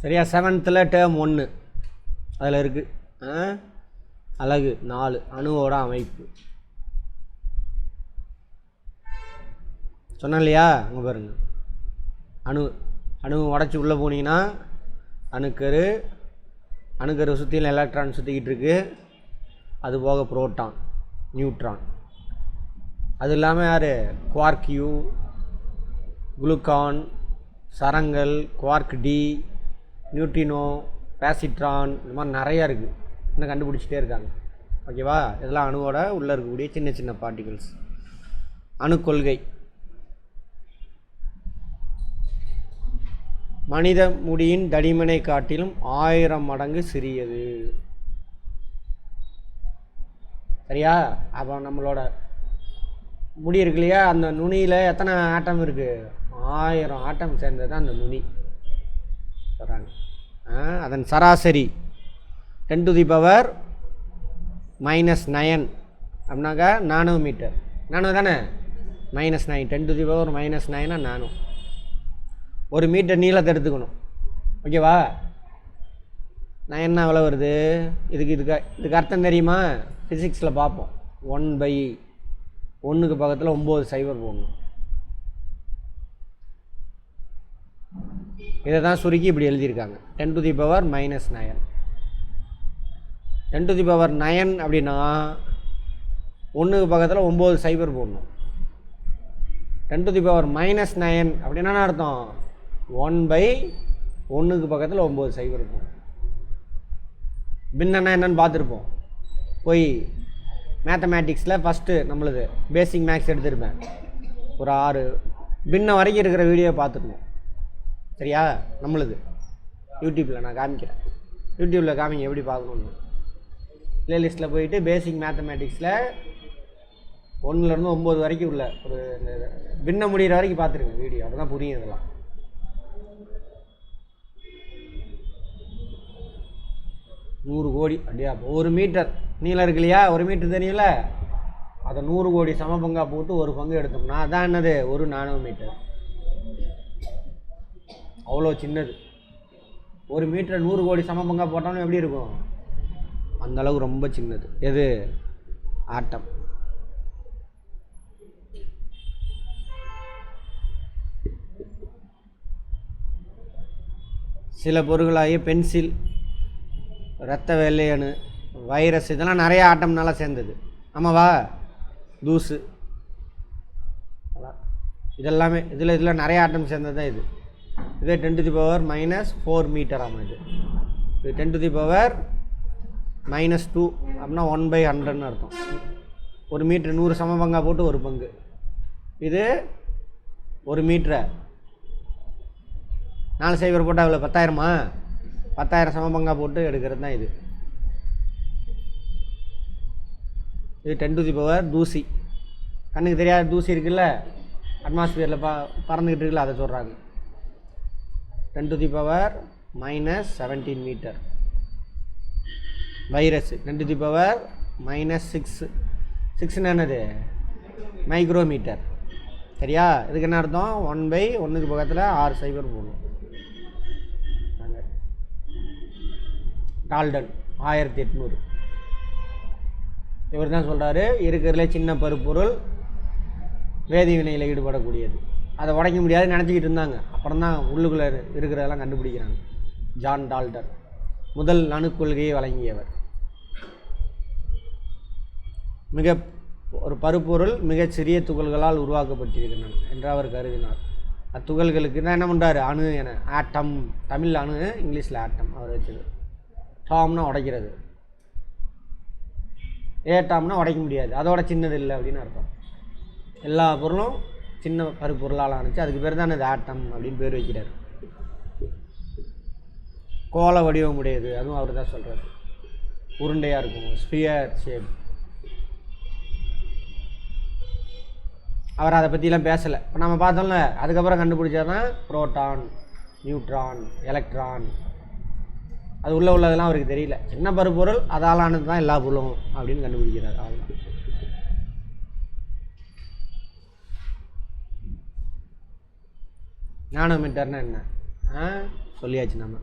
சரியா? 7th term 1 அதில் இருக்குது. அலகு 4 அணுவோட அமைப்பு சொன்னேன் இல்லையா? அங்கே பாருங்க, அணு உடச்சி உள்ளே போனீங்கன்னா அணுக்கரு சுற்றியில் எலக்ட்ரான் சுற்றிக்கிட்டு இருக்கு. அது போக புரோட்டான், நியூட்ரான், அது இல்லாமல் யார், குவார்க்யூ, குளுக்கான், சரங்கள், குவார்க் டி, நியூட்ரினோ, பேசிட்ரான், இந்த மாதிரி நிறையா இருக்குது. இன்னும் கண்டுபிடிச்சிட்டே இருக்காங்க. ஓகேவா? இதெல்லாம் அணுவோட உள்ளே இருக்கக்கூடிய சின்ன சின்ன பார்ட்டிகல்ஸ். அணுக்கொள்கை. மனித முடியின் தடிமனை காட்டிலும் 1000 மடங்கு சிறியது. சரியா? அப்போ நம்மளோட முடி இருக்கு இல்லையா, அந்த நுனியில் எத்தனை ஆட்டம் இருக்குது? 1000 ஆட்டம் சேர்ந்தது தான் அந்த நுனி சொல்கிறாங்க. அதன் சராசரி 10⁻⁻⁹ அப்படின்னாக்கா நானோமீட்டர். நானோ தானே? -9 10⁻⁻⁹ நானோ. 1 மீட்டர் நீளத்தை எடுத்துக்கணும். ஓகேவா? 9 எவ்வளோ வருது? இதுக்கு அர்த்தம் தெரியுமா? ஃபிசிக்ஸில் பார்ப்போம். 1/1க்கு பக்கத்தில் 9 சைபர் போடணும். இதை தான் சுருக்கி இப்படி எழுதியிருக்காங்க, 10⁻⁻⁹. 10⁻⁹ அப்படின்னா 1க்கு பக்கத்தில் 9 சைபர் போடணும். 10⁻⁻⁹ அப்படின்னா என்ன அர்த்தம்? 1/1க்கு பக்கத்தில் 9 சைபர் போடணும். பின்னா என்னன்னு பார்த்துருப்போம். போய் மேத்தமேட்டிக்ஸில் ஃபஸ்ட்டு நம்மளுது பேசிக் மேக்ஸ் எடுத்துருப்பேன். ஒரு 6 பின்ன வரைக்கும் இருக்கிற வீடியோ பார்த்துக்கணும். சரியா? நம்மளுது யூடியூப்பில் நான் காமிக்கிறேன். யூடியூப்பில் காமிங்க எப்படி பார்க்கணுன்னு. ப்ளேலிஸ்ட்டில் போயிட்டு பேசிக் மேத்தமேட்டிக்ஸில் 1லேருந்து 9 வரைக்கும் உள்ள ஒரு பின்ன முடிகிற வரைக்கும் பார்த்துருங்க வீடியோ. அப்போ தான் புரியும் இதெல்லாம். நூறு கோடி அப்படியா? 1 மீட்டர் நீளம் இருக்கு இல்லையா? 1 மீட்டர் தெரியல, அதை 100 கோடி சமபங்கா போட்டு ஒரு பங்கு எடுத்தோம்னா அதான் என்னது? 1 நானோமீட்டர். அவ்வளோ சின்னது. 1 மீட்டர் 100 கோடி சமபங்கா போட்டோம்னா எப்படி இருக்கும்? அந்தளவுக்கு ரொம்ப சின்னது. எது? ஆட்டம். சில பொருட்களாகிய பென்சில், இரத்த வெள்ளையணு, வைரஸ், இதெல்லாம் நிறைய ஆட்டம்னால சேர்ந்தது. ஆமாவா? தூசு, இதெல்லாமே இதில் நிறைய ஆட்டம் சேர்ந்தது தான் இது. இதே 10⁻⁻⁴ மீட்டர். ஆமாம், இது 10⁻⁻2 அப்படின்னா 1/100ன்னு அர்த்தம். 1 மீட்டர் 100 சமபங்கா போட்டு ஒரு பங்கு. இது 1 மீட்டரை 4 சைபர் போட்டால் இவ்வளோ 10,000மா? 10,000 சமபங்கா போட்டு எடுக்கிறது தான் இது. இது 10⁻⁻ தூசி. கண்ணுக்கு தெரியாத தூசி இருக்குல்ல, அட்மாஸ்பியரில் பறந்துக்கிட்டு இருக்குல்ல, அதை சொல்கிறாங்க. 10⁻⁻17 மீட்டர். வைரஸ் 10⁻⁻6. 6ன்னு என்னது? மைக்ரோமீட்டர். சரியா? இதுக்கு என்ன அர்த்தம்? 1/1க்கு பக்கத்தில் 6 சைபர் போடணும். டால்டன் 1800. இவர் தான் சொல்கிறாரு, இருக்கிறதுல சின்ன பருப்பொருள் வேதி வினையில் ஈடுபடக்கூடியது. அதை உடைக்க முடியாதுன்னு நினச்சிக்கிட்டு இருந்தாங்க. அப்புறம் தான் உள்ளுக்குள்ளே இருக்கிறதெல்லாம் கண்டுபிடிக்கிறாங்க. ஜான் டால்டன் முதல் அணுக்கொள்கையை வழங்கியவர். ஒரு பருப்பொருள் மிகச்சிறிய துகள்களால் உருவாக்கப்பட்டிருக்கின்றன என்று அவர் கருதினார். அத்துகள்களுக்கு தான் என்ன பண்ணுறாரு? அணு என, ஆட்டம். தமிழ் அணு, இங்கிலீஷில் ஆட்டம் அவர் வச்சது. டாம்னா உடைக்கிறது, ஏட்டாம்னா உடைக்க முடியாது, அதோட சின்னது இல்லை அப்படின்னு அர்த்தம். எல்லா பொருளும் சின்ன பருப்பொருளால் ஆணுச்சு. அதுக்கு பேர் தான் இது ஆட்டம் அப்படின்னு பேர் வைக்கிறார். கோள வடிவம் உடையது, அதுவும் அவர் தான் சொல்கிறார். உருண்டையாக இருக்கும், ஸ்பியர் ஷேப். அவர் அதை பற்றிலாம் பேசலை. இப்போ நம்ம பார்த்தோம்ல, அதுக்கப்புறம் கண்டுபிடிச்சாதான் புரோட்டான், நியூட்ரான், எலக்ட்ரான். அது உள்ளதெல்லாம் அவருக்கு தெரியல. சின்ன பருப்பொருள் அதாலானது தான் எல்லா பொருளும் அப்படின்னு கண்டுபிடிக்கிறார். அவ்வளோ. நானோமீட்டர்னா என்ன? சொல்லியாச்சு நம்ம.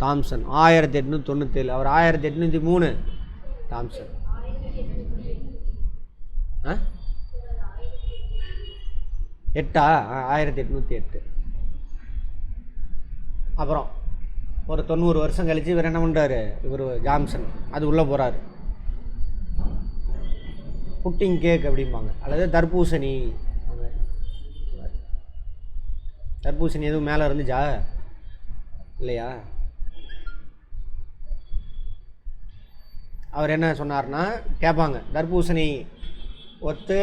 தாம்சன் 1897. அவர் 1803. தாம்சன் 1808. அப்புறம் ஒரு 90 வருஷம் கழித்து இவர் என்ன பண்ணுறாரு, இவர் ஜாம்சன் அது உள்ளே போகிறாரு. புட்டிங் கேக் அப்படிம்பாங்க, அல்லது தர்பூசணி. தர்பூசணி எதுவும் மேலே இருந்துச்சா இல்லையா? அவர் என்ன சொன்னார்னா, கேட்பாங்க தர்பூசணி ஒத்து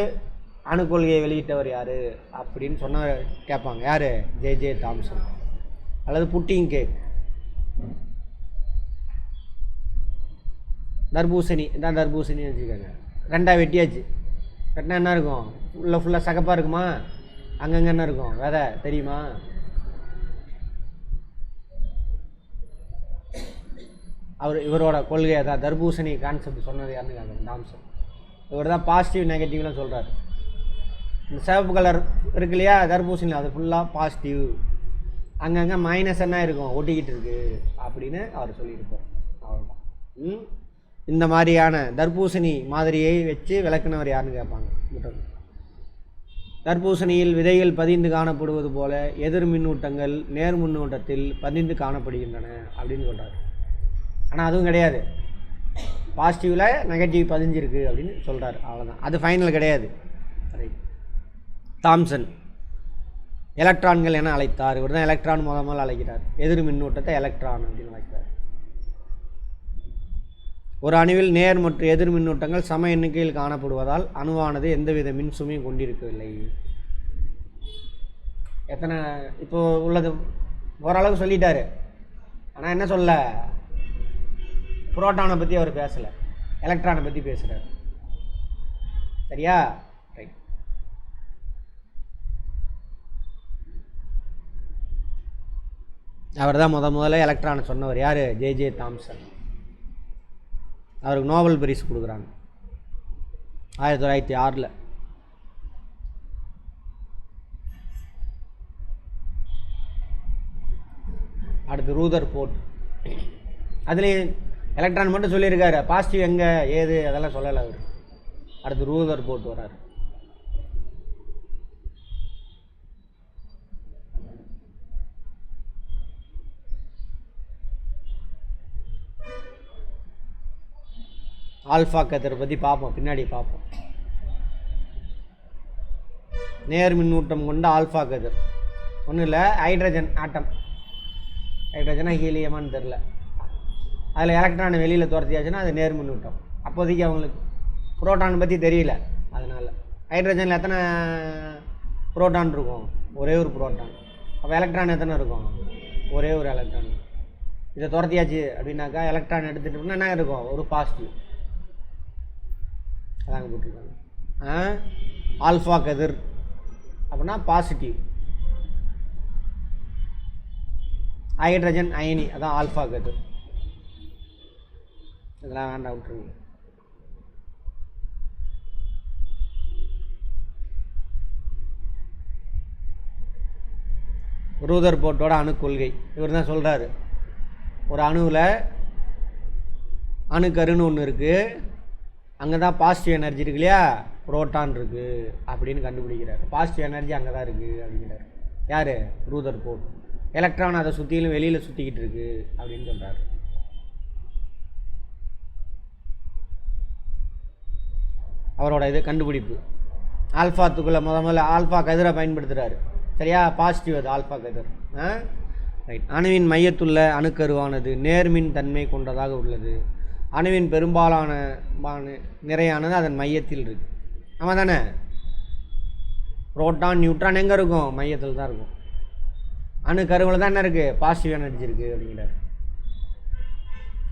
அணுக்கொள்கையை வெளியிட்டவர் யார் அப்படின்னு சொன்ன கேட்பாங்க. யார்? J Thomson. அல்லது புட்டிங் கேக். தர்பூசணி தான் தர்பூசணி வச்சுக்கோங்க. ரெண்டாக வெட்டியாச்சு. வெட்டினா என்ன இருக்கும்? ஃபுல்லாக சகப்பாக இருக்குமா? அங்கங்கே என்ன இருக்கும்? விதை தெரியுமா? இவரோட கொள்கை தான் தர்பூசணி கான்செப்ட் சொன்னது யாருன்னு தாம்சன். இவர் தான் பாசிட்டிவ் நெகட்டிவ்லாம் சொல்கிறார். இந்த சிவப்பு கலர் இருக்கு இல்லையா தர்பூசணி, அது ஃபுல்லாக பாசிட்டிவ், அங்கங்கே மைனஸ் என்ன இருக்கும், ஒட்டிக்கிட்டு இருக்கு அப்படின்னு அவர் சொல்லியிருப்பார். அவ்வளோதான். இந்த மாதிரியான தர்பூசணி மாதிரியை வச்சு விளக்குனவர் யாருன்னு கேட்பாங்க. தர்பூசணியில் விதைகள் பதிந்து காணப்படுவது போல எதிர் மின்னூட்டங்கள் நேர் மின்னூட்டத்தில் பதிந்து காணப்படுகின்றன அப்படின்னு சொல்கிறார். ஆனால் அதுவும் கிடையாது, பாசிட்டிவில் நெகட்டிவ் பதிஞ்சிருக்கு அப்படின்னு சொல்கிறார். அவ்வளோதான், அது ஃபைனல் கிடையாது. ரைட். தாம்சன் எலக்ட்ரான்கள் என அழைத்தார். இவர் தான் எலக்ட்ரான் முதல் அழைக்கிறார். எதிர் மின்னூட்டத்தை எலக்ட்ரான் அப்படின்னு அழைக்கிறார். ஒரு அணுவில் நேர் மற்றும் எதிர் மின்னூட்டங்கள் சம எண்ணிக்கையில் காணப்படுவதால் அணுவானது எந்தவித மின்சுமையும் கொண்டிருக்கவில்லை. எத்தனை இப்போ உள்ளது ஓரளவு சொல்லிட்டாரு. ஆனால் என்ன சொல்ல, புரோட்டானை பற்றி அவர் பேசலை, எலக்ட்ரானை பற்றி பேசுகிறார். சரியா? ரைட். அவர் தான் முதல்ல எலக்ட்ரானை சொன்னவர். யார்? J Thomson. அவருக்கு நோபல் பரிசு கொடுக்குறாங்க 1906. அடுத்து ரூதர் போர்ட். அதுலேயும் எலக்ட்ரான் மட்டும் சொல்லியிருக்காரு, பாசிட்டிவ் எங்கே ஏது அதெல்லாம் சொல்லலை அவர். அடுத்து ரூதர் போர்ட் வர்றாரு. ஆல்ஃபா கதிரை பற்றி பார்ப்போம், பின்னாடி பார்ப்போம். நேர் மின்னூட்டம் கொண்ட ஆல்ஃபா கதிர் ஒன்றும் இல்லை, ஹைட்ரஜன் ஆட்டம். ஹைட்ரஜனா ஹீலியமானு தெரில. அதில் எலக்ட்ரானை வெளியில் துரத்தியாச்சுன்னா அது நேர் மின்னூட்டம். அப்போதைக்கு அவங்களுக்கு புரோட்டான் பற்றி தெரியல. அதனால் ஹைட்ரஜனில் எத்தனை புரோட்டான் இருக்கும்? ஒரே ஒரு புரோட்டான். அப்போ எலக்ட்ரான் எத்தனை இருக்கும்? ஒரே ஒரு எலக்ட்ரான். இதை துரத்தியாச்சு அப்படின்னாக்கா எலக்ட்ரான் எடுத்துகிட்டோம்னா என்ன இருக்கும்? ஒரு பாசிட்டிவ். அதாங்க போட்டிருக்காங்க. ஆல்ஃபா கதிர் அப்படின்னா பாசிட்டிவ். ஹைட்ரஜன் அயனி அதான் ஆல்ஃபா கதிர். இதெல்லாம் வேண்டாம், விட்டுருங்க. ரூதர் போர்ட்டோட அணுக்கொள்கை இவர் தான் சொல்கிறாரு. ஒரு அணுவில் அணுக்கருன்னு ஒன்று இருக்குது, அங்கே தான் பாசிட்டிவ் எனர்ஜி இருக்கு இல்லையா, புரோட்டான் இருக்குது அப்படின்னு கண்டுபிடிக்கிறார். பாசிட்டிவ் எனர்ஜி அங்கே தான் இருக்குது அப்படிங்கிறார். யார்? ரூதர் போர்ட். எலக்ட்ரான் அதை சுற்றிலும் வெளியில் சுற்றிக்கிட்டு இருக்கு அப்படின்னு சொல்கிறார். அவரோட இது கண்டுபிடிப்பு. ஆல்ஃபாத்துக்குள்ளே முதல்ல ஆல்ஃபா கதிரை பயன்படுத்துகிறாரு. சரியா? பாசிட்டிவ் அது ஆல்ஃபா கதிர். ரைட். அணுவின் மையத்துள்ள அணுக்கருவானது நேர்மின் தன்மை கொண்டதாக உள்ளது. அணுவின் பெரும்பாலான நிறையானது அதன் மையத்தில் இருக்குது. ஆமாம் தானே? புரோட்டான் நியூட்ரான் எங்கே இருக்கும்? மையத்தில் தான் இருக்கும். அணு கருவில் தான் என்ன இருக்குது? பாசிட்டிவ் எனர்ஜி இருக்குது அப்படிங்கிறார்.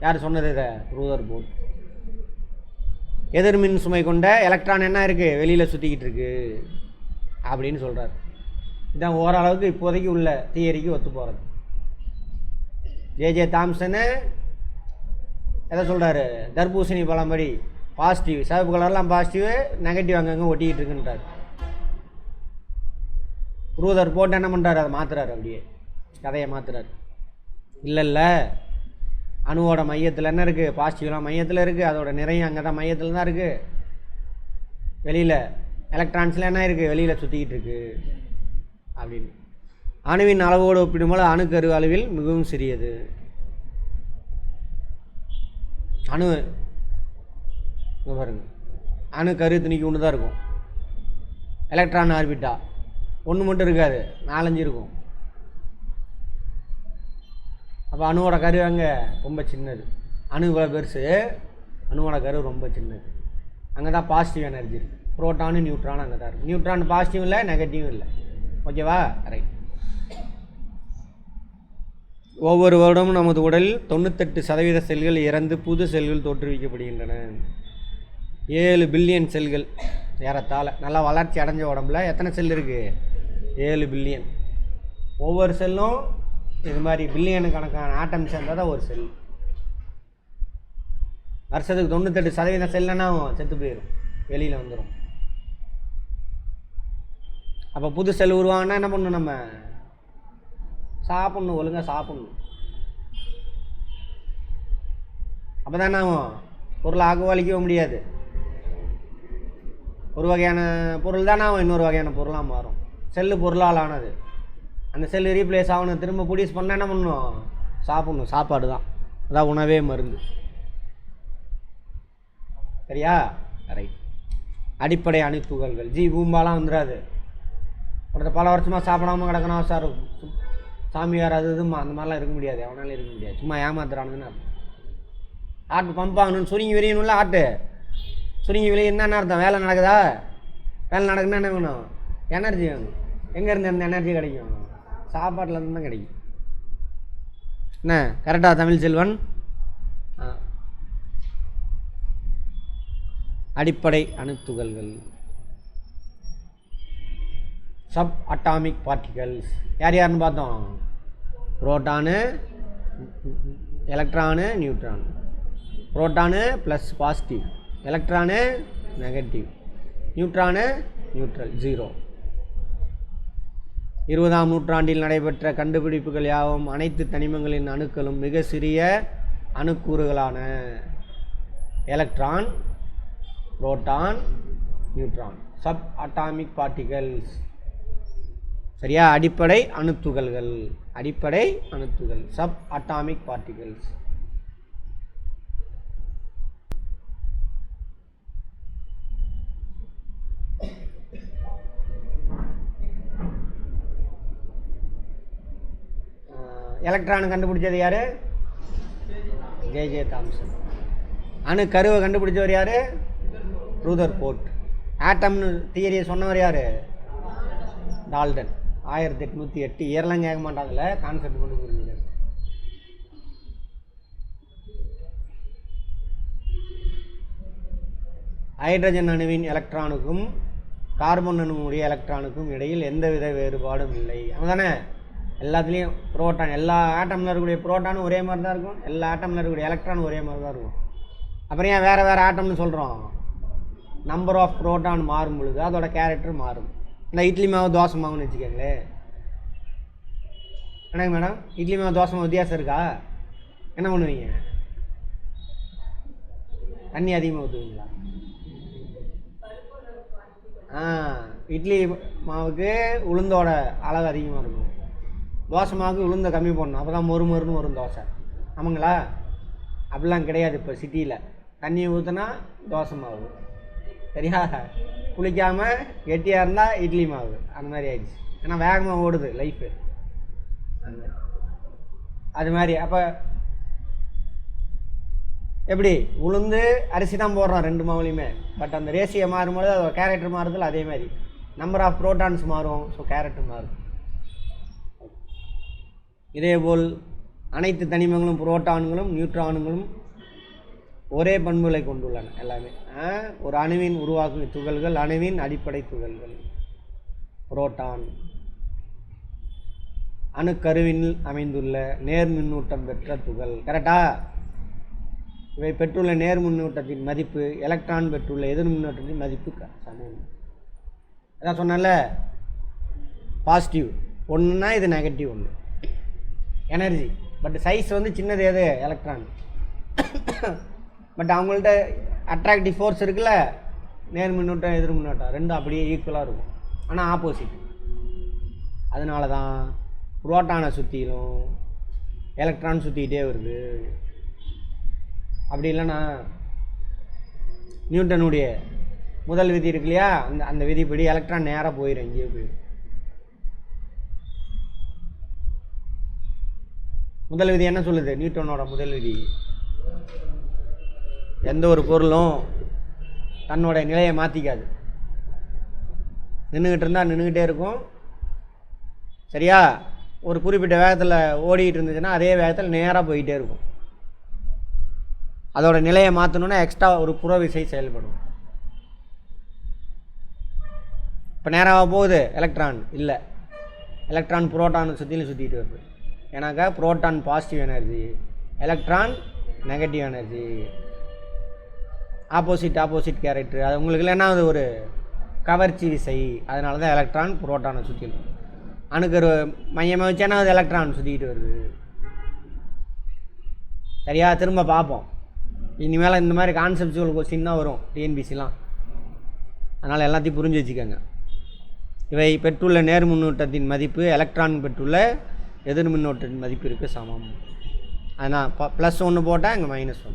யார் சொன்னது இதை? ரூதர் போர்ட். எதிர்மின் சுமை கொண்ட எலக்ட்ரான் என்ன இருக்குது? வெளியில் சுற்றிக்கிட்டு இருக்கு அப்படின்னு சொல்கிறார். இதுதான் ஓரளவுக்கு இப்போதைக்கு உள்ள தியரிக்கு ஒத்து போகிறது. ஜே தாம்சனு எதை சொல்கிறாரு? தர்பூசணி பழம்படி பாசிட்டிவ், சிவப்பு கலர்லாம் பாசிட்டிவ், நெகட்டிவ் அங்கங்கே ஒட்டிக்கிட்டு இருக்குன்றார். ரூதர் போட்டு என்ன பண்ணுறாரு? அதை மாற்றுறாரு, அப்படியே கதையை மாற்றுறாரு. இல்லை அணுவோட மையத்தில் என்ன இருக்குது? பாசிட்டிவ்லாம் மையத்தில் இருக்குது. அதோட நிறைய அங்கே தான் மையத்தில் தான் இருக்குது. வெளியில் எலக்ட்ரான்ஸில் என்ன இருக்குது? வெளியில் சுற்றிக்கிட்டு இருக்குது அப்படின்னு. அணுவின் அளவோடு ஒப்பிடும்போது அணுக்கரு அளவில் மிகவும் சிறியது. அணு பாருங்க, அணுக்கரு துணிக்கு ஒன்று தான் இருக்கும். எலக்ட்ரான் ஆர்பிட்டா ஒன்று மட்டும் இருக்காது, 4-5 இருக்கும். அப்போ அணுவோட கரு அங்கே ரொம்ப சின்னது. அணு இவ்வளோ பெருசு, அணுவோட கரு ரொம்ப சின்னது. அங்கே தான் பாசிட்டிவ் எனர்ஜி இருக்குது. புரோட்டானு நியூட்ரான் அங்கே தான் இருக்குது. நியூட்ரான் பாசிட்டிவ் இல்லை, நெகட்டிவும் இல்லை. ஓகேவா? ரைட். ஒவ்வொரு வருடமும் நமது உடலில் 98% செல்கள் இறந்து புது செல்கள் தோற்றுவிக்கப்படுகின்றன. 7 பில்லியன் செல்கள் ஏறத்தாழ. நல்லா வளர்ச்சி அடைஞ்ச உடம்புல எத்தனை செல் இருக்குது? 7 பில்லியன். ஒவ்வொரு செல்லும் இது மாதிரி பில்லியனு கணக்கான ஆட்டம் சேர்ந்தால் தான் ஒரு செல். வருஷத்துக்கு 98% செல்லுன்னா செத்து போயிடும், வெளியில் வந்துடும். அப்போ புது செல் உருவாங்கன்னா என்ன பண்ணணும்? நம்ம சாப்பிட்ணும், ஒழுங்காக சாப்பிட்ணும். அப்போ தானே ஆகும். பொருளை அழிக்கவே முடியாது. ஒரு வகையான பொருள் தானே இன்னொரு வகையான பொருளாக மாறும். செல்லு பொருளால் ஆனது. அந்த செல்லு ரீப்ளேஸ் ஆகணும், திரும்ப ப்ரொடியூஸ் பண்ணால் என்ன பண்ணணும்? சாப்பிட்ணும். சாப்பாடு தான், அதான் உணவே மருந்து. சரியா? ரைட். அடிப்படை அணுத்துகள்கள். பூம்பாலாம் வந்துடாது. ஒருத்தர் பல வருஷமாக சாப்பிடாமல் கிடக்கணும் சார், சாமியார் அது இதுமா அந்த மாதிரிலாம் இருக்க முடியாது. அவனால இருக்க முடியாது. சும்மா ஏமாத்துறானுங்கன்னு. ஆட்டு பம்ப் ஆகணும்னு சுருங்கி விரியணும்ல. ஆட்டு சுருங்கி விளைய என்னென்ன அர்த்தம்? வேலை நடக்குதா? வேலை நடக்குதுன்னா என்ன வேணும்? எனர்ஜி வேணும். எங்கேருந்து அந்த எனர்ஜி கிடைக்கும்? சாப்பாட்டில் இருந்து தான் கிடைக்கும். என்ன கரெக்டாக தமிழ் செல்வன்? அடிப்படை அணுத்துகள்கள். சப் அட்டாமிக் பார்ட்டிகல்ஸ் யார் யாருன்னு பார்த்தோம்? Proton, electron, neutron. Proton plus positive, electron negative, neutron neutral 0. 20ஆம் நூற்றாண்டில் நடைபெற்ற கண்டுபிடிப்புகள் யாவும் அனைத்து தனிமங்களின் அணுக்களும் மிக சிறிய அணுக்கூறுகளான electron, proton, neutron, sub atomic particles. சரியா? அடிப்படை அணுத்துகள்கள். அடிப்படை அணுத்துகள், சப் அட்டாமிக் பார்ட்டிகல்ஸ். எலக்ட்ரான் கண்டுபிடிச்சது யாரு? J Thomson. அணு கருவை கண்டுபிடிச்சவர் யாரு? ரூதர்ஃபோர்ட். ஆட்டம்னு தியரியை சொன்னவர் யாரு? டால்டன். 1808. இயர்லாம் கேட்க மாட்டாங்கல்ல, கான்செப்ட் கொண்டு புரிஞ்சுக்க. ஹைட்ரஜன் அணுவின் எலக்ட்ரானுக்கும் கார்பன் அணுவுடைய எலக்ட்ரானுக்கும் இடையில் எந்தவித வேறுபாடும் இல்லை. அதுதானே? எல்லாத்துலேயும் புரோட்டான், எல்லா ஆட்டமில் இருக்கக்கூடிய புரோட்டானும் ஒரே மாதிரி தான் இருக்கும், எல்லா ஆட்டமில் இருக்கக்கூடிய எலக்ட்ரானும் ஒரே மாதிரி தான் இருக்கும். அப்புறம் ஏன் வேறு வேறு ஆட்டம்னு சொல்கிறோம்? நம்பர் ஆஃப் புரோட்டான் மாறும் பொழுது அதோட கேரக்டர் மாறும். இந்த இட்லி மாவு தோசை மாவுன்னு வச்சுக்கோங்களேன். என்னங்க மேடம், இட்லி மாவு தோசை மாவு வித்தியாசம் இருக்கா? என்ன பண்ணுவீங்க? தண்ணி அதிகமாக ஊற்றுவீங்களா? இட்லி மாவுக்கு உளுந்தோட அளவு அதிகமாக இருக்கும், தோசை மாவுக்கு உளுந்தை கம்மி பண்ணணும், அப்போ தான் மொறுன்னு வரும் தோசை. ஆமாங்களா? அப்படிலாம் கிடையாது. இப்போ சிட்டியில் தண்ணியை ஊற்றினா தோசை மாவு, சரியா? புளிக்காமல் கெட்டியாக இருந்தால் இட்லி மாவு, அந்த மாதிரி ஆயிடுச்சு. ஏன்னா வேகமாக ஓடுது லைஃபு, அது மாதிரி. அப்போ எப்படி உளுந்து அரிசி தான் போடுறோம் ரெண்டு மாவுலையுமே, பட் அந்த ரேசியை மாறும்போது அதோட கேரக்டர் மாறுதில்ல, அதே மாதிரி நம்பர் ஆஃப் புரோட்டான்ஸ் மாறும், ஸோ கேரக்டர் மாறும். இதேபோல் அனைத்து தனிமங்களும் புரோட்டான்களும் நியூட்ரான்களும் ஒரே பண்புகளை கொண்டுள்ளன. எல்லாமே ஒரு அணுவின் உருவாக்கும் துகள்கள், அணுவின் அடிப்படை துகள்கள். புரோட்டான் அணுக்கருவினில் அமைந்துள்ள நேர் மின்னூட்டம் பெற்ற துகள். கரெக்டா? இவை பெற்றுள்ள நேர் மின்னூட்டத்தின் மதிப்பு எலக்ட்ரான் பெற்றுள்ள எதிர் மின்னூட்டத்தின் மதிப்பு சமம். அதான் சொன்னல, பாசிட்டிவ் ஒன்றுனா இது நெகட்டிவ் ஒன்று. எனர்ஜி பட் சைஸ் வந்து சின்னது எது எலக்ட்ரான். பட் அவங்கள்ட்ட அட்ராக்டிவ் ஃபோர்ஸ் இருக்குல்ல, நேர் மின்னோட்டம் எதிர் மின்னோட்டம் ரெண்டும் அப்படியே ஈக்குவலாக இருக்கும், ஆனால் ஆப்போசிட். அதனால தான் புரோட்டானை சுற்றிலும் எலக்ட்ரான் சுற்றிக்கிட்டே வருது. அப்படி இல்லைன்னா நியூட்டனுடைய முதல் விதி இருக்கு இல்லையா, அந்த விதிப்படி எலக்ட்ரான் நேராக போயிடும், எங்கேயோ போயிடும். முதல் விதி என்ன சொல்லுது? நியூட்டனோட முதல் விதி, எந்த ஒரு பொருளும் தன்னோட நிலையை மாற்றிக்காது. நின்றுக்கிட்டு இருந்தால் நின்றுக்கிட்டே இருக்கும், சரியா? ஒரு குறிப்பிட்ட வேகத்தில் ஓடிக்கிட்டு இருந்துச்சுன்னா அதே வேகத்தில் நேராக போயிட்டே இருக்கும். அதோட நிலையை மாற்றணுன்னா எக்ஸ்ட்ரா ஒரு புற விசை செயல்படும். இப்போ நேராக போகுது எலக்ட்ரான் இல்லை, எலக்ட்ரான் புரோட்டான் சுற்றிட்டு வருது. ஏன்னாக்கா proton positive energy, electron negative energy, opposite character. அது உங்களுக்கு இல்லைன்னா அது ஒரு கவர்ச்சி விசை. அதனால தான் எலக்ட்ரான் புரோட்டானை சுற்றிடும். அணுக்கரு மையமாக வச்சேன்னா அது எலக்ட்ரான் சுற்றிக்கிட்டு வருது. சரியா? திரும்ப பார்ப்போம். இனிமேல் இந்த மாதிரி கான்செப்டுவல் கொஸ்டின் தான் வரும் டிஎன்பிசிலாம். அதனால் எல்லாத்தையும் புரிஞ்சு வச்சுக்கோங்க. இவை பெற்றுள்ள நேர் மின்னோட்டத்தின் மதிப்பு எலக்ட்ரான் பெற்றுள்ள எதிர் மின்னோட்டத்தின் மதிப்பிற்கு சமம். அதனால் +1 போட்டால் இங்கே -1.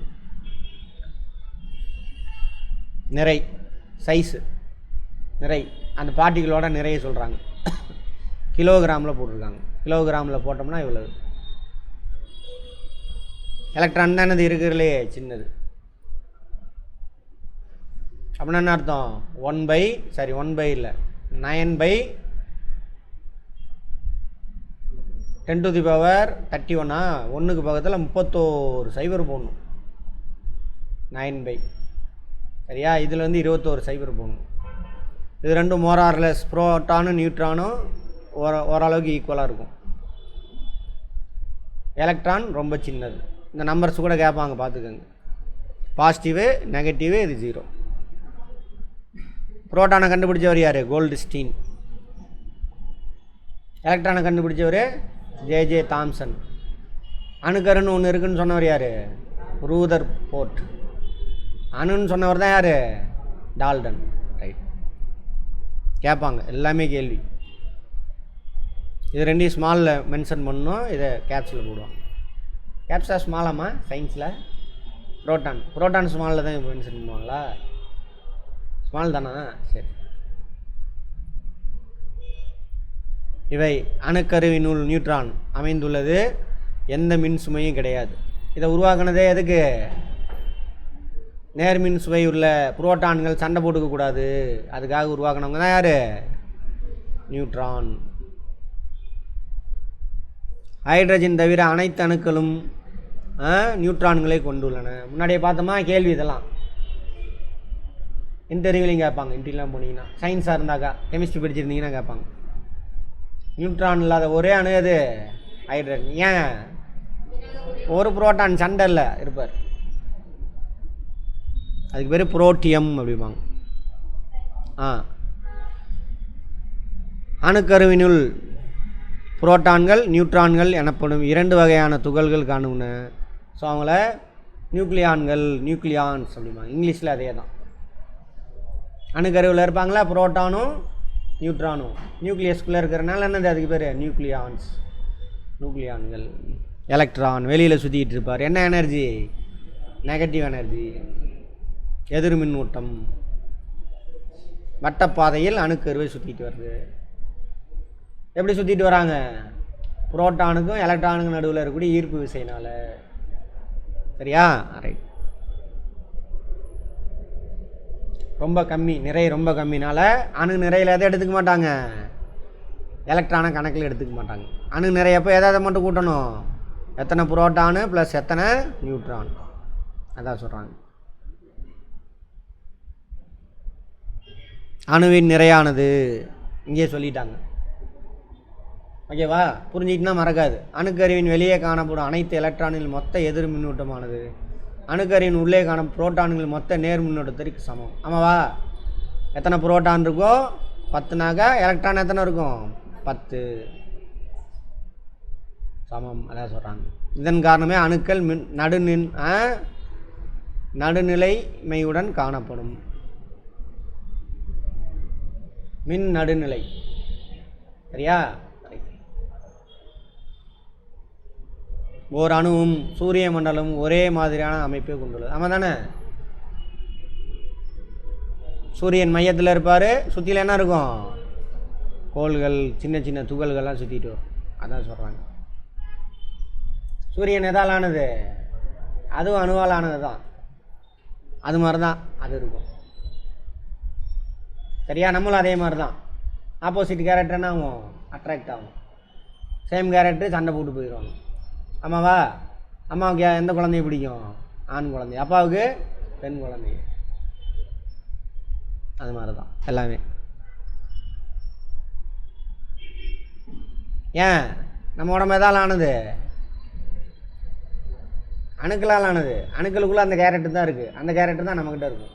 நிறை சைஸு நிறை அந்த பார்ட்டிகளோட நிறைய சொல்கிறாங்க. கிலோகிராமில் போட்டிருக்காங்க. கிலோகிராமில் போட்டோம்னா இவ்வளவு. எலக்ட்ரான் தான் இது இருக்கிறதுலே சின்னது. அப்படின்னா என்ன அர்த்தம்? 1 இல்லை 9/10⁻31. ஒன்றுக்கு பக்கத்தில் 31 சைபர் போடணும். 9/. சரியா? இதில் வந்து 21 சைபர் போடணும். இது ரெண்டும் மோரார்லெஸ் புரோட்டானும் நியூட்ரானும் ஓரளவுக்கு ஈக்குவலாக இருக்கும். எலக்ட்ரான் ரொம்ப சின்னது. இந்த நம்பர்ஸ் கூட கேட்பாங்க, பார்த்துக்கோங்க. பாசிட்டிவு நெகட்டிவு இது 0. புரோட்டானை கண்டுபிடிச்சவர் யார்? கோல்ட்ஸ்டீன். எலக்ட்ரானை கண்டுபிடிச்சவர் ஜே தாம்சன். அணுக்கருன்னு ஒன்று இருக்குதுன்னு சொன்னவர் யார்? ரூதர் போர்ட். அணுன்னு சொன்னவர் தான் யார்? டால்டன். ரைட். கேட்பாங்க எல்லாமே கேள்வி. இது ரெண்டையும் ஸ்மாலில் மென்ஷன் பண்ணணும், இதை கேப்ஸில் போடுவாங்க. கேப்ஸா ஸ்மாலாமா சயின்ஸில்? புரோட்டான் ஸ்மாலில் தான் மென்ஷன் பண்ணுவாங்களா? ஸ்மால் தானா? சரி. இவை அணுக்கருவினுள் நியூட்ரான் அமைந்துள்ளது, எந்த மின் சுமையும் கிடையாது. இதை உருவாக்குனதே எதுக்கு? நேர்மின் சுவை உள்ள புரோட்டான்கள் சண்டை போட்டுக்கக்கூடாது, அதுக்காக உருவாக்கினவங்க தான் யார்? நியூட்ரான். ஹைட்ரஜன் தவிர அனைத்து அணுக்களும் நியூட்ரான்களை கொண்டுள்ளன. முன்னாடியே பார்த்தோமா கேள்வி. இதெல்லாம் இன்டர்வியூலையும் கேட்பாங்க. இன்டர்வியூலாம் போனீங்கன்னா, சயின்ஸாக இருந்தாக்கா கெமிஸ்ட்ரி படிச்சிருந்தீங்கன்னா கேட்பாங்க. நியூட்ரான் இல்லாத ஒரே அணு அது ஹைட்ரஜன். ஏன்? ஒரு புரோட்டான் சண்டை இல்லை இருப்பார், அதுக்கு பேர் புரோட்டியம் அப்படிம்பாங்க. அணுக்கருவினுள் புரோட்டான்கள் நியூட்ரான்கள் எனப்படும் 2 வகையான துகள்கள் காணுன. ஸோ அவங்கள நியூக்ளியான்ஸ் அப்படிம்பாங்க. இங்கிலீஷில் அதே தான். அணுக்கருவில் இருப்பாங்களா புரோட்டானும் நியூட்ரானும். நியூக்ளியஸ்குள்ளே இருக்கிறனால என்னது அதுக்கு பேர்? நியூக்ளியான்கள். எலக்ட்ரான் வெளியில் சுற்றிக்கிட்டு இருப்பார். என்ன எனர்ஜி? நெகட்டிவ் எனர்ஜி, எதிர் மின்னூட்டம். வட்டப்பாதையில் அணுக்கருவை சுற்றிட்டு வருது. எப்படி சுற்றிட்டு வராங்க? புரோட்டானுக்கும் எலக்ட்ரானுக்கும் நடுவில் இருக்கக்கூடிய ஈர்ப்பு விசையினால். சரியா? ரைட். ரொம்ப கம்மி, நிறை ரொம்ப கம்மினால அணு நிறையில் எதை எடுத்துக்க மாட்டாங்க? எலக்ட்ரானை கணக்கில் எடுத்துக்க மாட்டாங்க. அணு நிறையப்போ எதை மட்டும் கூட்டணும்? எத்தனை புரோட்டானு ப்ளஸ் எத்தனை நியூட்ரான், அதான் சொல்கிறாங்க. அணுவின் நிறையானது இங்கே சொல்லிட்டாங்க. ஓகேவா? புரிஞ்சிக்கிட்டுனா மறக்காது. அணுக்கருவின் வெளியே காணப்படும் அனைத்து எலக்ட்ரான்கள் மொத்த எதிர் மின்னூட்டமானது அணுக்கருவின் உள்ளே காணும் புரோட்டான்கள் மொத்த நேர் மின்னோட்டத்திற்கு சமம். ஆமாவா? எத்தனை புரோட்டான் இருக்கோ 10னாக்கா எலக்ட்ரான் எத்தனை இருக்கும்? 10. ஸோ சமம், அதான் சொல்கிறாங்க. இதன் காரணமே அணுக்கள் நடுநிலைமையுடன் காணப்படும். மின் நடுநிலை. சரியா? ஓர் அணுவும் சூரிய மண்டலமும் ஒரே மாதிரியான அமைப்பை கொண்டுள்ளது. ஆமாம் தானே? சூரியன் மையத்தில் இருப்பார், சுற்றியில் என்ன இருக்கும்? கோள்கள், சின்ன சின்ன துகள்கள்லாம் சுற்றிட்டு வரும். அதான் சொல்கிறாங்க. சூரியன் எதால் ஆனது? அதுவும் அணுவால் ஆனது தான். அது மாதிரி தான் அது இருக்கும். சரியா? நம்மளும் அதே மாதிரி தான். ஆப்போசிட் கேரக்டர் என்ன ஆகும்? அட்ராக்ட் ஆகும். சேம் கேரக்டர் சண்டை போட்டு போயிடுவாங்க. ஆமாவா? அம்மாவுக்கு எந்த குழந்தைய பிடிக்கும்? ஆண் குழந்தை. அப்பாவுக்கு பெண் குழந்தை. அது மாதிரி தான் எல்லாமே. ஏன் நம்ம உடம்பு எதால் ஆனது? அணுக்களால் ஆனது. அணுக்களுக்குள்ளே அந்த கேரக்டர் தான் இருக்குது. அந்த கேரக்டர் தான் நம்மக்கிட்ட இருக்கும்.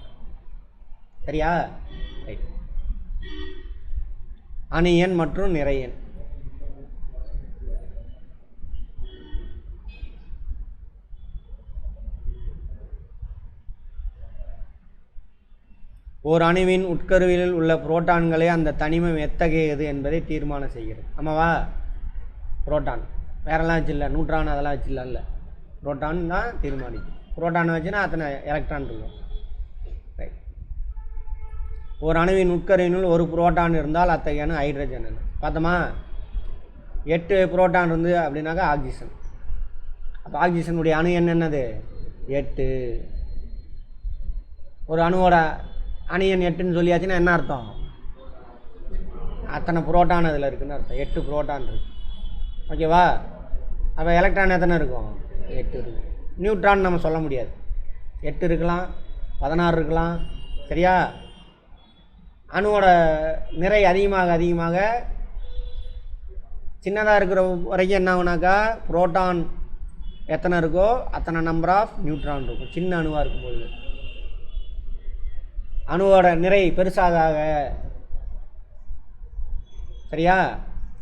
சரியா? ரைட். அணியன் மற்றும் நிறையன். ஓர் அணுவின் உட்கருவில் உள்ள புரோட்டான்களே அந்த தனிமம் எத்தகையது என்பதை தீர்மானம் செய்கிறது. ஆமாவா? புரோட்டான் வேறெல்லாம் வச்சில்ல, நியூட்ரான் அதெல்லாம் வச்சில்ல. இல்லை, புரோட்டான் தான் தீர்மானிக்கும். புரோட்டான் வச்சுன்னா அத்தனை எலக்ட்ரான் இருக்கும். ரைட். ஒரு அணுவின் உட்கருவினுள் ஒரு புரோட்டான் இருந்தால் அத்தகைய அணு ஹைட்ரஜன் அணு. பார்த்தோமா? 8 புரோட்டான் இருந்து அப்படின்னாக்கா ஆக்சிஜன். அப்போ ஆக்சிஜனுடைய அணு என்னென்னது? 8. ஒரு அணுவோட அணியன் 8ன்னு சொல்லியாச்சுன்னா என்ன அர்த்தம்? அத்தனை புரோட்டான் அதில் இருக்குதுன்னு அர்த்தம். 8 புரோட்டான் இருக்குது. ஓகேவா? அப்போ எலக்ட்ரான் எத்தனை இருக்கும்? 8 இருக்கும். நியூட்ரான் நம்ம சொல்ல முடியாது. 8 இருக்கலாம், 16 இருக்கலாம். சரியா? அணுவோட நிறை அதிகமாக சின்னதாக இருக்கிற வரைக்கும் என்ன ஆகுனாக்கா புரோட்டான் எத்தனை இருக்கோ அத்தனை நம்பர் ஆஃப் நியூட்ரான் இருக்கும். சின்ன அணுவாக இருக்கும்போது அணுவோட நிறை பெருசாக, சரியா,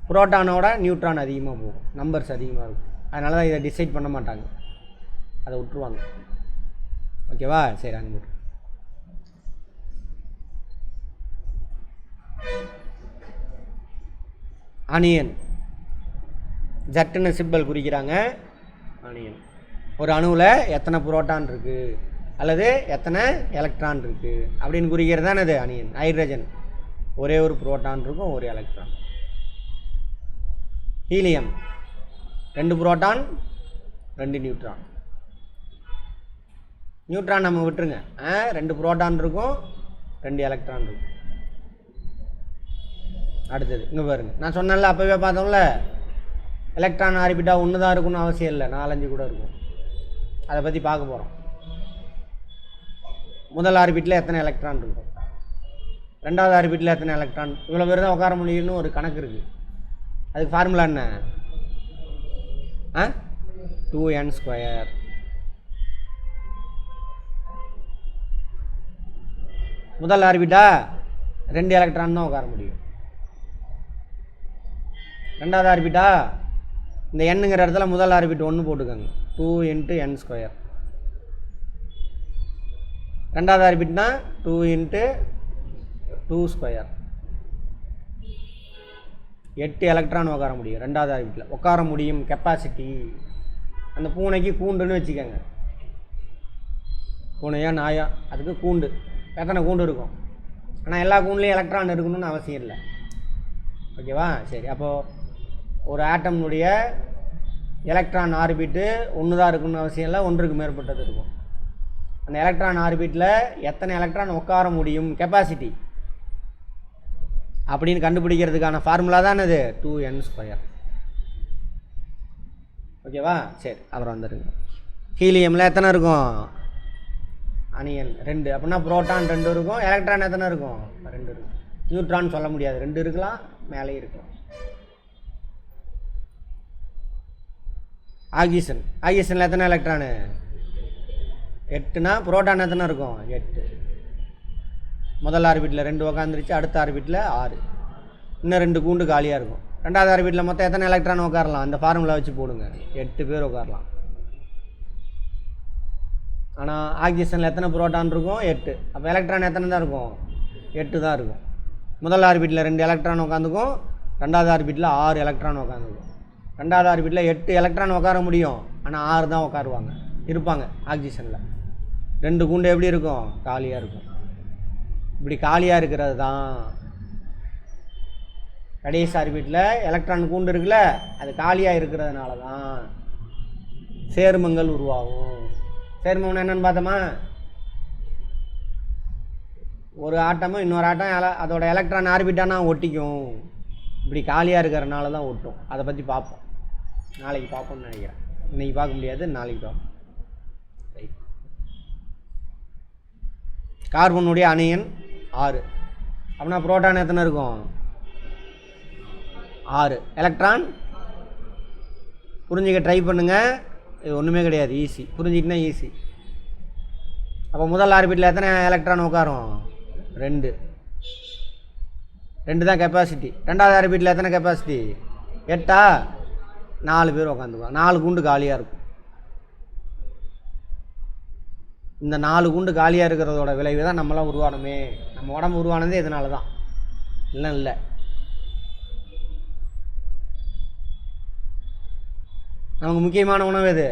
புரோட்டானோட நியூட்ரான் அதிகமாக போகும், நம்பர்ஸ் அதிகமாக இருக்கும். அதனால தான் இதை டிசைட் பண்ண மாட்டாங்க, அதை விட்டுருவாங்க. ஓகேவா? சரி, அங்கே அணியன் ஜட்டுன்னு சிம்பிள் குறிக்கிறாங்க. அணியன் ஒரு அணுவில் எத்தனை புரோட்டான் இருக்குது அல்லது எத்தனை எலக்ட்ரான் இருக்குது அப்படின்னு குறிக்கிறது தான் அது அணியன். ஹைட்ரஜன் ஒரே ஒரு புரோட்டான் இருக்கும், ஒரு electron. Helium 2 proton 2 neutron. Neutron நம்ம விட்டுருங்க, 2 புரோட்டான் இருக்கும் 2 எலக்ட்ரான் இருக்கும். அடுத்தது இங்கே பாருங்க, நான் சொன்னேன்ல அப்போவே பார்த்தோம்ல, எலக்ட்ரான் ஆர்பிட்டாக ஒன்று தான் இருக்குன்னு அவசியம் இல்லை, 4-5 கூட இருக்கும். அதை பற்றி பார்க்க போகிறோம். முதல் ஆர்பிட்டில் எத்தனை எலக்ட்ரான் இருக்கும், ரெண்டாவது ஆர்பிட்டில் எத்தனை எலக்ட்ரான், இவ்வளோ பேர் தான் உட்கார முடியும்னு ஒரு கணக்கு இருக்குது. அதுக்கு ஃபார்முலா என்ன? 2n². முதல் ஆர்பிட்டா 2 எலக்ட்ரான் தான் உட்கார முடியும். ரெண்டாவது ஆர்பிட்டா இந்த எண்ணுங்கிற இடத்துல முதல் ஆர்பிட் 1 போட்டுக்கோங்க, 2 × n². ரெண்டாவது ஆர்பிட்னா 2 × 2². 8 எலக்ட்ரான் உட்கார முடியும் ரெண்டாவது ஆர்பிட்டில். உட்கார முடியும் கெப்பாசிட்டி. அந்த பூனைக்கு கூண்டுன்னு வச்சுக்கோங்க, பூனையா நாயா அதுக்கு கூண்டு, எத்தனை கூண்டு இருக்கும். ஆனால் எல்லா கூண்டுலேயும் எலக்ட்ரான் இருக்கணும்னு அவசியம் இல்லை. ஓகேவா? சரி, அப்போது ஒரு ஆட்டம்னுடைய எலக்ட்ரான் ஆர்பிட்டு ஒன்று தான் இருக்குன்னு அவசியம் இல்லை, ஒன்றுக்கு மேற்பட்டது இருக்கும். அந்த எலக்ட்ரான் ஆர்பிட்டில் எத்தனை எலக்ட்ரான் உட்கார முடியும் கெப்பாசிட்டி அப்படின்னு கண்டுபிடிக்கிறதுக்கான ஃபார்முலா தான் இது 2n². ஓகேவா? சரி, அப்புறம் வந்துடுங்க. ஹீலியமில் எத்தனை இருக்கும்? அணியன் 2. அப்படின்னா புரோட்டான் 2 இருக்கும், எலக்ட்ரான் எத்தனை இருக்கும்? 2 இருக்கும். நியூட்ரான் சொல்ல முடியாது, 2 இருக்கலாம், மேலே இருக்கும். ஆக்சிஜனில் எத்தனை எலக்ட்ரானு? 8னா புரோட்டான் எத்தனை இருக்கும்? 8. முதல் ஆர்பிட்டில் 2 உக்காந்துருச்சு, அடுத்த ஆர்பிட்டில் 6. இன்னும் 2 கூண்டு காலியாக இருக்கும். ரெண்டாவது ஆர்பிட்டில் மொத்தம் எத்தனை எலக்ட்ரான் உட்காரலாம்? அந்த ஃபார்முலா வச்சு போடுங்க. 8 பேர் உட்காரலாம். ஆனால் ஆக்சிஜனில் எத்தனை புரோட்டான் இருக்கும்? 8. அப்போ எலக்ட்ரான் எத்தனை தான் இருக்கும்? 8 தான் இருக்கும். முதல் ஆர்பிட்டில் 2 எலக்ட்ரான் உட்காந்துக்கும். ரெண்டாவது ஆர்பிட்டில் 6 எலக்ட்ரான் உட்காந்துக்கும். ரெண்டாவது ஆர்பிட்டில் 8 எலக்ட்ரான் உட்கார முடியும், ஆனால் 6 தான் உட்காருவாங்க இருப்பாங்க ஆக்சிஜனில். 2 கூண்டு எப்படி இருக்கும்? காலியாக இருக்கும். இப்படி காலியாக இருக்கிறது தான் கடைசி ஆர்பிட்டில் எலக்ட்ரான் கூண்டு இருக்குல்ல, அது காலியாக இருக்கிறதுனால தான் சேர்மங்கள் உருவாகும். சேர்மம்னு என்னென்னு பார்த்தோமா? ஒரு ஆட்டமும் இன்னொரு ஆட்டம் அதோட எலக்ட்ரான் ஆர்பிட்டானா ஒட்டிக்கும். இப்படி காலியாக இருக்கிறனால தான் ஒட்டும். அதை பற்றி பார்ப்போம், நாளைக்கு பார்ப்போம்னு நினைக்கிறேன். இன்றைக்கி பார்க்க முடியாது, நாளைக்கு பார்ப்போம். கார்பனுடைய அணு எண் 6. அப்படின்னா புரோட்டான் எத்தனை இருக்கும்? 6. எலக்ட்ரான் புரிஞ்சிக்க ட்ரை பண்ணுங்கள். இது ஒன்றுமே கிடையாது, ஈஸி. புரிஞ்சிக்கிட்டா ஈஸி. அப்போ முதல் ஆர்பிட்டில் எத்தனை எலக்ட்ரான் உட்காரும்? 2. 2 தான் கெப்பாசிட்டி. ரெண்டாவது ஆர்பிட்டில் எத்தனை கெப்பாசிட்டி? 8. 4 பேர் உட்காந்துக்குவோம். 4 குண்டு காலியாக இருக்கும். இந்த 4 குண்டு காலியாக இருக்கிறதோட விளைவு தான் நம்மளாம் உருவானமே. நம்ம உடம்பு உருவானதே இதனால தான், இல்லை. நமக்கு முக்கியமான உணவு எது?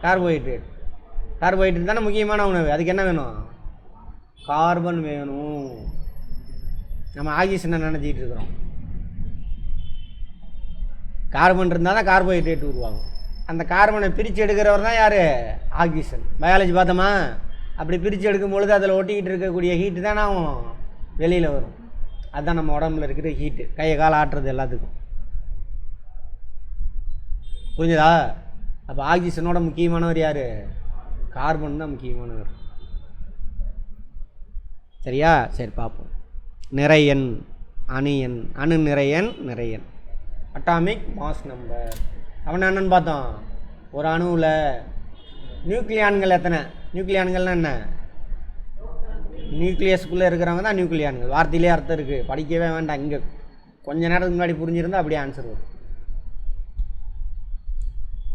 கார்போஹைட்ரேட். கார்போஹைட்ரேட் தானே முக்கியமான உணவு. அதுக்கு என்ன வேணும்? கார்பன் வேணும். நம்ம ஆக்சிஜனை நினச்சிக்கிட்டு இருக்கிறோம். கார்பன் இருந்தால் தான் கார்போஹைட்ரேட் உருவாகும். அந்த கார்பனை பிரித்து எடுக்கிறவர் தான் யார்? ஆக்சிஜன். பயாலஜி பார்த்தோமா? அப்படி பிரித்து எடுக்கும் பொழுது அதில் ஒட்டிக்கிட்டு இருக்கக்கூடிய ஹீட்டு தான் ஆகும், வெளியில் வரும். அதுதான் நம்ம உடம்புல இருக்கிற ஹீட்டு. கையை காலை ஆட்டுறது எல்லாத்துக்கும். புரிஞ்சுதா? அப்போ ஆக்சிஜனோட முக்கியமானவர் யார்? கார்பன் தான் முக்கியமானவர். சரியா? சரி, பார்ப்போம். நிறையன், அணு எண், அணு நிறையன், நிறையன், அட்டாமிக் மாஸ் நம்பர். அவன் என்னன்னு பார்த்தோம்? ஒரு அணுவில் நியூக்ளியான்கள் எத்தனை? நியூக்ளியான்கள்னால் என்ன? நியூக்ளியஸுக்குள்ளே இருக்கிறவங்க தான் நியூக்ளியான்கள். வார்த்தையிலே அர்த்தம் இருக்குது, படிக்கவே வேண்டாம். இங்கே கொஞ்ச நேரத்துக்கு முன்னாடி புரிஞ்சிருந்தால் அப்படியே ஆன்சர் வரும்.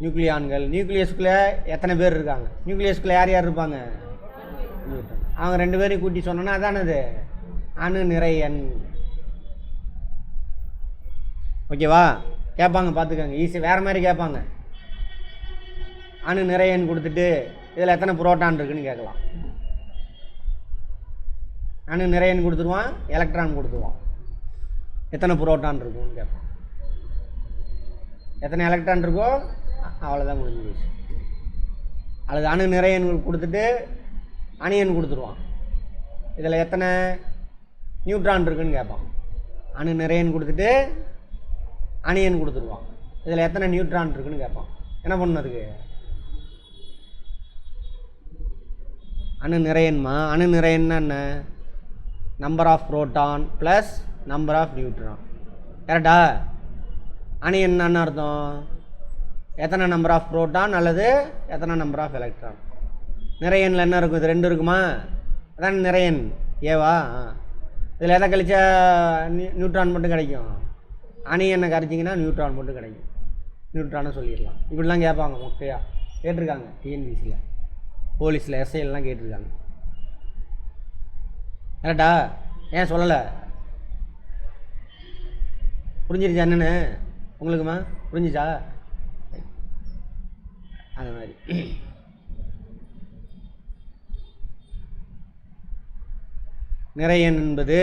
நியூக்ளியான்கள். நியூக்ளியஸுக்குள்ளே எத்தனை பேர் இருக்காங்க? நியூக்ளியஸுக்குள்ளே யார் யார் இருப்பாங்க? அவங்க 2 பேரையும் கூட்டி சொன்னோன்னா அதானது அணு நிறையன். ஓகேவா? கேட்பாங்க, பார்த்துக்கோங்க. ஈஸி. வேறு மாதிரி கேட்பாங்க. அணு நிறையன் கொடுத்துட்டு இதில் எத்தனை புரோட்டான் இருக்குன்னு கேட்கலாம். அணு நிறையன் கொடுத்துருவான், எலக்ட்ரான் கொடுத்துருவான். எத்தனை புரோட்டான் இருக்குன்னு கேட்பான். எத்தனை எலக்ட்ரான் இருக்கோ அவ்வளோதான், முடிஞ்சு போச்சு. அல்லது அணு நிறையன் கொடுத்துட்டு அணியன் கொடுத்துருவான். இதில் எத்தனை நியூட்ரான் இருக்குன்னு கேட்பான். அணு நிறையன் கொடுத்துட்டு அணியன் கொடுத்துருவான். இதில் எத்தனை நியூட்ரான் இருக்குன்னு கேட்பான். என்ன பண்ணதுக்கு? அணு நிறையன்மா. அணு நிறையன்னா என்ன? Number of proton plus number of neutron. கரெக்டா? அணியன் என்ன அர்த்தம்? எத்தனை நம்பர் ஆஃப் புரோட்டான் அல்லது எத்தனை நம்பர் ஆஃப் எலக்ட்ரான். நிறையனில் என்ன இருக்கும்? இது 2 இருக்குமா? அதான் நிறையன். ஏவா? இதில் எதை கழிச்சா நியூட்ரான் மட்டும் கிடைக்கும்? அணியனை கரைச்சிங்கன்னா நியூட்ரான் மட்டும் கிடைக்கும். நியூட்ரானை சொல்லிடலாம். இப்படிலாம் கேட்பாங்க. மொக்கையாக கேட்டிருக்காங்க டிஎன்பிசியில், போலீஸில், எஸ்ஐலாம் கேட்டிருக்காங்க. கரெக்டா? ஏன் சொல்லலை? புரிஞ்சிருச்சா என்னன்னு உங்களுக்குமா? புரிஞ்சிச்சா? அந்த மாதிரி நிறையன் என்பது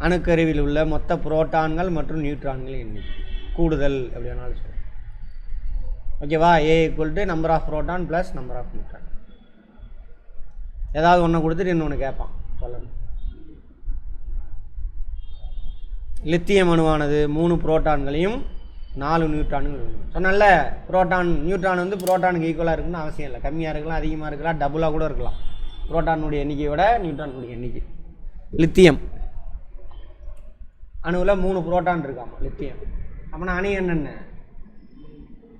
அணுக்கருவில் உள்ள மொத்த புரோட்டான்கள் மற்றும் நியூட்ரான்கள் எண்ணிக்கை கூடுதல் அப்படி வேணாலும் சொல்லுங்கள். ஓகேவா? A = number of proton plus number of neutron. ஏதாவது ஒன்று கொடுத்துட்டு இன்னொன்று கேட்பான், சொல்லணும். லித்தியம் அணுவானது 3 புரோட்டான்களையும் 4 நியூட்ரான்கள் சொன்னால. புரோட்டான் நியூட்ரான் வந்து புரோட்டானுக்கு ஈக்குவலாக இருக்குன்னு அவசியம் இல்லை. கம்மியாக இருக்கலாம், அதிகமாக இருக்கலாம், டபுளாக கூட இருக்கலாம். புரோட்டானுடைய எண்ணிக்கையோட நியூட்ரானுடைய எண்ணிக்கை. லித்தியம் அணுவில் 3 புரோட்டான் இருக்காமா, லித்தியம். அப்படின்னா அணு என்னென்ன?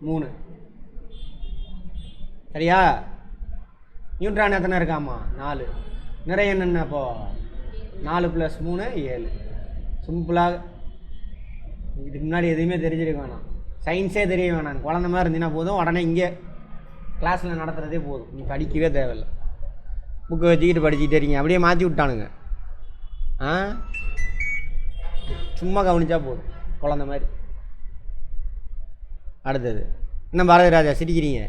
3. சரியா? நியூட்ரான் எத்தனை இருக்காமா? 4. நிறைய என்னென்ன? அப்போது 4 + 3 7. சிம்பிளாக இதுக்கு முன்னாடி எதுவுமே தெரிஞ்சிருக்க வேணாம், சயின்ஸே தெரிய வேணாம், குழந்த மாதிரி இருந்தீங்கன்னா போதும், உடனே இங்கே கிளாஸில் நடத்துகிறதே போதும், நீ படிக்கவே தேவையில்லை. புக்கை வச்சுக்கிட்டு படிச்சுக்கிட்டே இருக்கீங்க, அப்படியே மாற்றி விட்டானுங்க. சும்மா கவனிச்சா போதும் குழந்த மாதிரி. அடுத்தது என்ன பாரதி ராஜா சிரிக்கிறீங்க?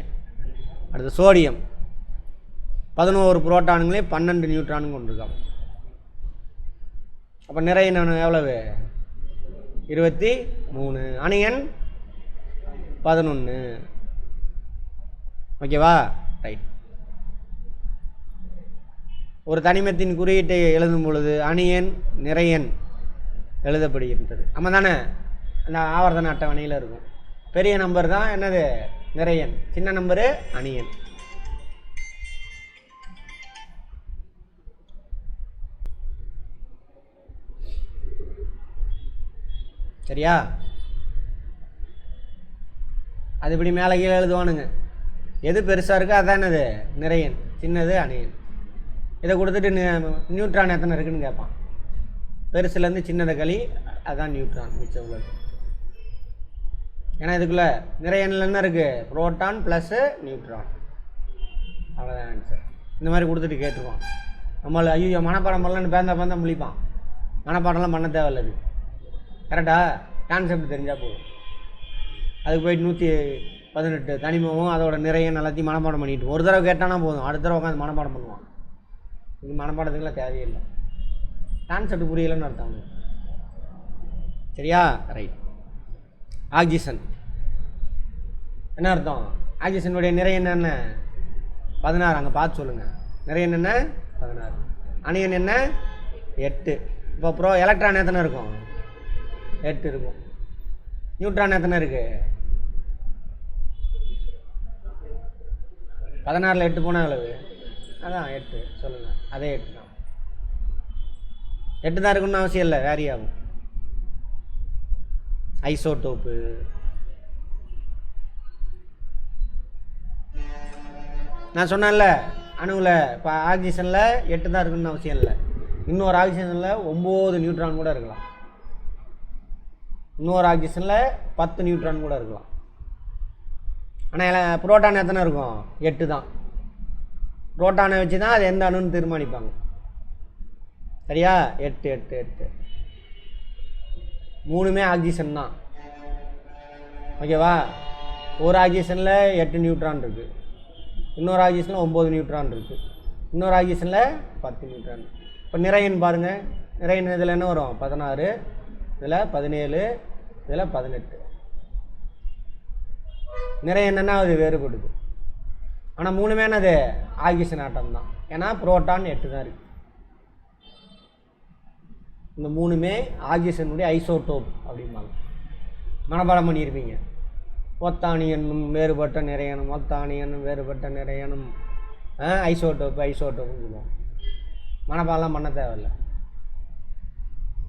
அடுத்து சோடியம் 11 புரோட்டானுங்களே 12 நியூட்ரானுங்க கொண்டிருக்காங்க. அப்போ நிறைய எவ்வளவு? 23. அணியன் 11. ஓகேவா? ரைட். ஒரு தனிமத்தின் குறியீட்டை எழுதும் பொழுது அணியன் நிறையன் எழுதப்படுகின்றது. ஆமாம் தானே? அந்த ஆவர்த்தன அட்டவணையில் இருக்கும். பெரிய நம்பர் தான் என்னது? நிறையன். சின்ன நம்பரு அணியன். சரியா? அது இப்படி மேலே கீழே எழுதுவானுங்க. எது பெருசாக இருக்கோ அதான் என்னது? நிறையன். சின்னது அணியன். இதை கொடுத்துட்டு நியூட்ரான் எத்தனை இருக்குன்னு கேட்பான். பெருசுலேருந்து சின்னதை களி, அதுதான் நியூட்ரான். மிச்சம் உள்ளது. ஏன்னா இதுக்குள்ளே நிறையனில் என்ன இருக்குது? Proton plus neutron. அவ்வளோதான் ஆன்சர். இந்த மாதிரி கொடுத்துட்டு கேட்டுருவான். நம்மளை ஐயோ மனப்பாடம் பண்ணலான்னு பேந்தா முழிப்பான். மனப்பாடம்லாம் பண்ண தேவையில்லை. கரெக்டாக கான்செப்ட் தெரிஞ்சால் போதும். அதுக்கு போயிட்டு 118 தனிமமும் அதோட நிறைய எல்லாத்தையும் மனப்பாடம் பண்ணிட்டு ஒரு தடவை கேட்டானா போதும், அடுத்த தடவை உட்காந்து மனப்பாடம் பண்ணுவான். இது மனப்பாடத்துக்குலாம் தேவையில்லை. கான்செப்ட் புரியலன்னு அர்த்தம். சரியா? ரைட். ஆக்சிஜன் என்ன அர்த்தம்? ஆக்சிஜனுடைய நிறைய என்ன? 16. அங்கே பார்த்து சொல்லுங்கள். நிறைய என்ன? 16. அணியன் என்ன? 8. இப்போ எலக்ட்ரான் எத்தனை இருக்கும்? 8 இருக்கும். நியூட்ரான் எத்தனை இருக்கு? 16ல் 8 போனால் எவ்வளவு? அதான் 8. சொல்லுங்கள். அதே 8 தான். 8 தான் இருக்குன்னு அவசியம் இல்லை, வேரி ஆகும். ஐசோடோப்பு நான் சொன்னேன்ல, அணுவில் இப்போ ஆக்சிஜனில் 8 தான் இருக்குன்னு அவசியம் இல்லை. இன்னொரு ஆக்சிஜனில் 9 நியூட்ரான் கூட இருக்கலாம். இன்னொரு ஆக்சிஜனில் 10 நியூட்ரான் கூட இருக்கலாம். ஆனால் புரோட்டான் எத்தனை இருக்கும்? 8 தான். புரோட்டானை வச்சு தான் அது எந்த அணுன்னு தீர்மானிப்பாங்க. சரியா? 8 8 8. மூணுமே ஆக்சிஜன் தான். ஓகேவா? ஒரு ஆக்சிஜனில் 8 நியூட்ரான் இருக்குது, இன்னொரு ஆக்சிஜனில் 9 நியூட்ரான் இருக்குது, இன்னொரு ஆக்சிஜனில் 10 நியூட்ரான். இப்போ நிறையன் பாருங்கள். நிறையன் இதில் என்ன வரும்? 16, இதில் 17, இதில் 18. நிறைய என்னென்னா அது வேறுபடுது. ஆனால் மூணுமே என்னது? ஆக்சிஜன் ஆட்டம் தான். ஏன்னா புரோட்டான் 8 தான் இருக்குது. இந்த மூணுமே ஆக்சிஜனுடைய ஐசோடோப் அப்படிம்பாங்க. மனப்பாடம் பண்ணியிருப்பீங்க. ஒத்தானியனும் வேறுபட்ட நிறையனும், ஒத்தானியனும் வேறுபட்ட நிறையனும், ஐசோடோப்பு ஐசோடோப்புன்னு சொல்லுவோம். மனப்பாடம்லாம் பண்ண தேவையில்லை.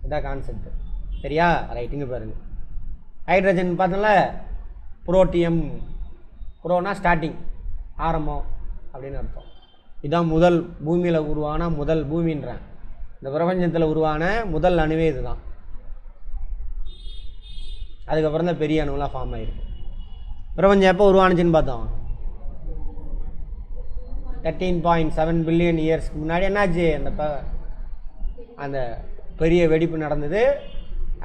இதான் கான்செப்ட். சரியா? ரைட்டுங்க பாருங்கள். ஹைட்ரஜன் பார்த்தோம்ல, புரோட்டியம். புரோனா ஸ்டார்டிங், ஆரம்பம் அப்படின்னு அர்த்தம். இதுதான் முதல் பூமியில் உருவான முதல் பூமின்றேன். இந்த பிரபஞ்சத்தில் உருவான முதல் அணுவே இதுதான். அதுக்கப்புறம் தான் பெரிய அணுவெலாம் ஃபார்ம் ஆகிருக்கு. பிரபஞ்சம் எப்போ உருவானுச்சுன்னு பார்த்தோம்? 13.7 பில்லியன் இயர்ஸ்க்கு முன்னாடி என்னாச்சு? அந்த பெரிய வெடிப்பு நடந்தது.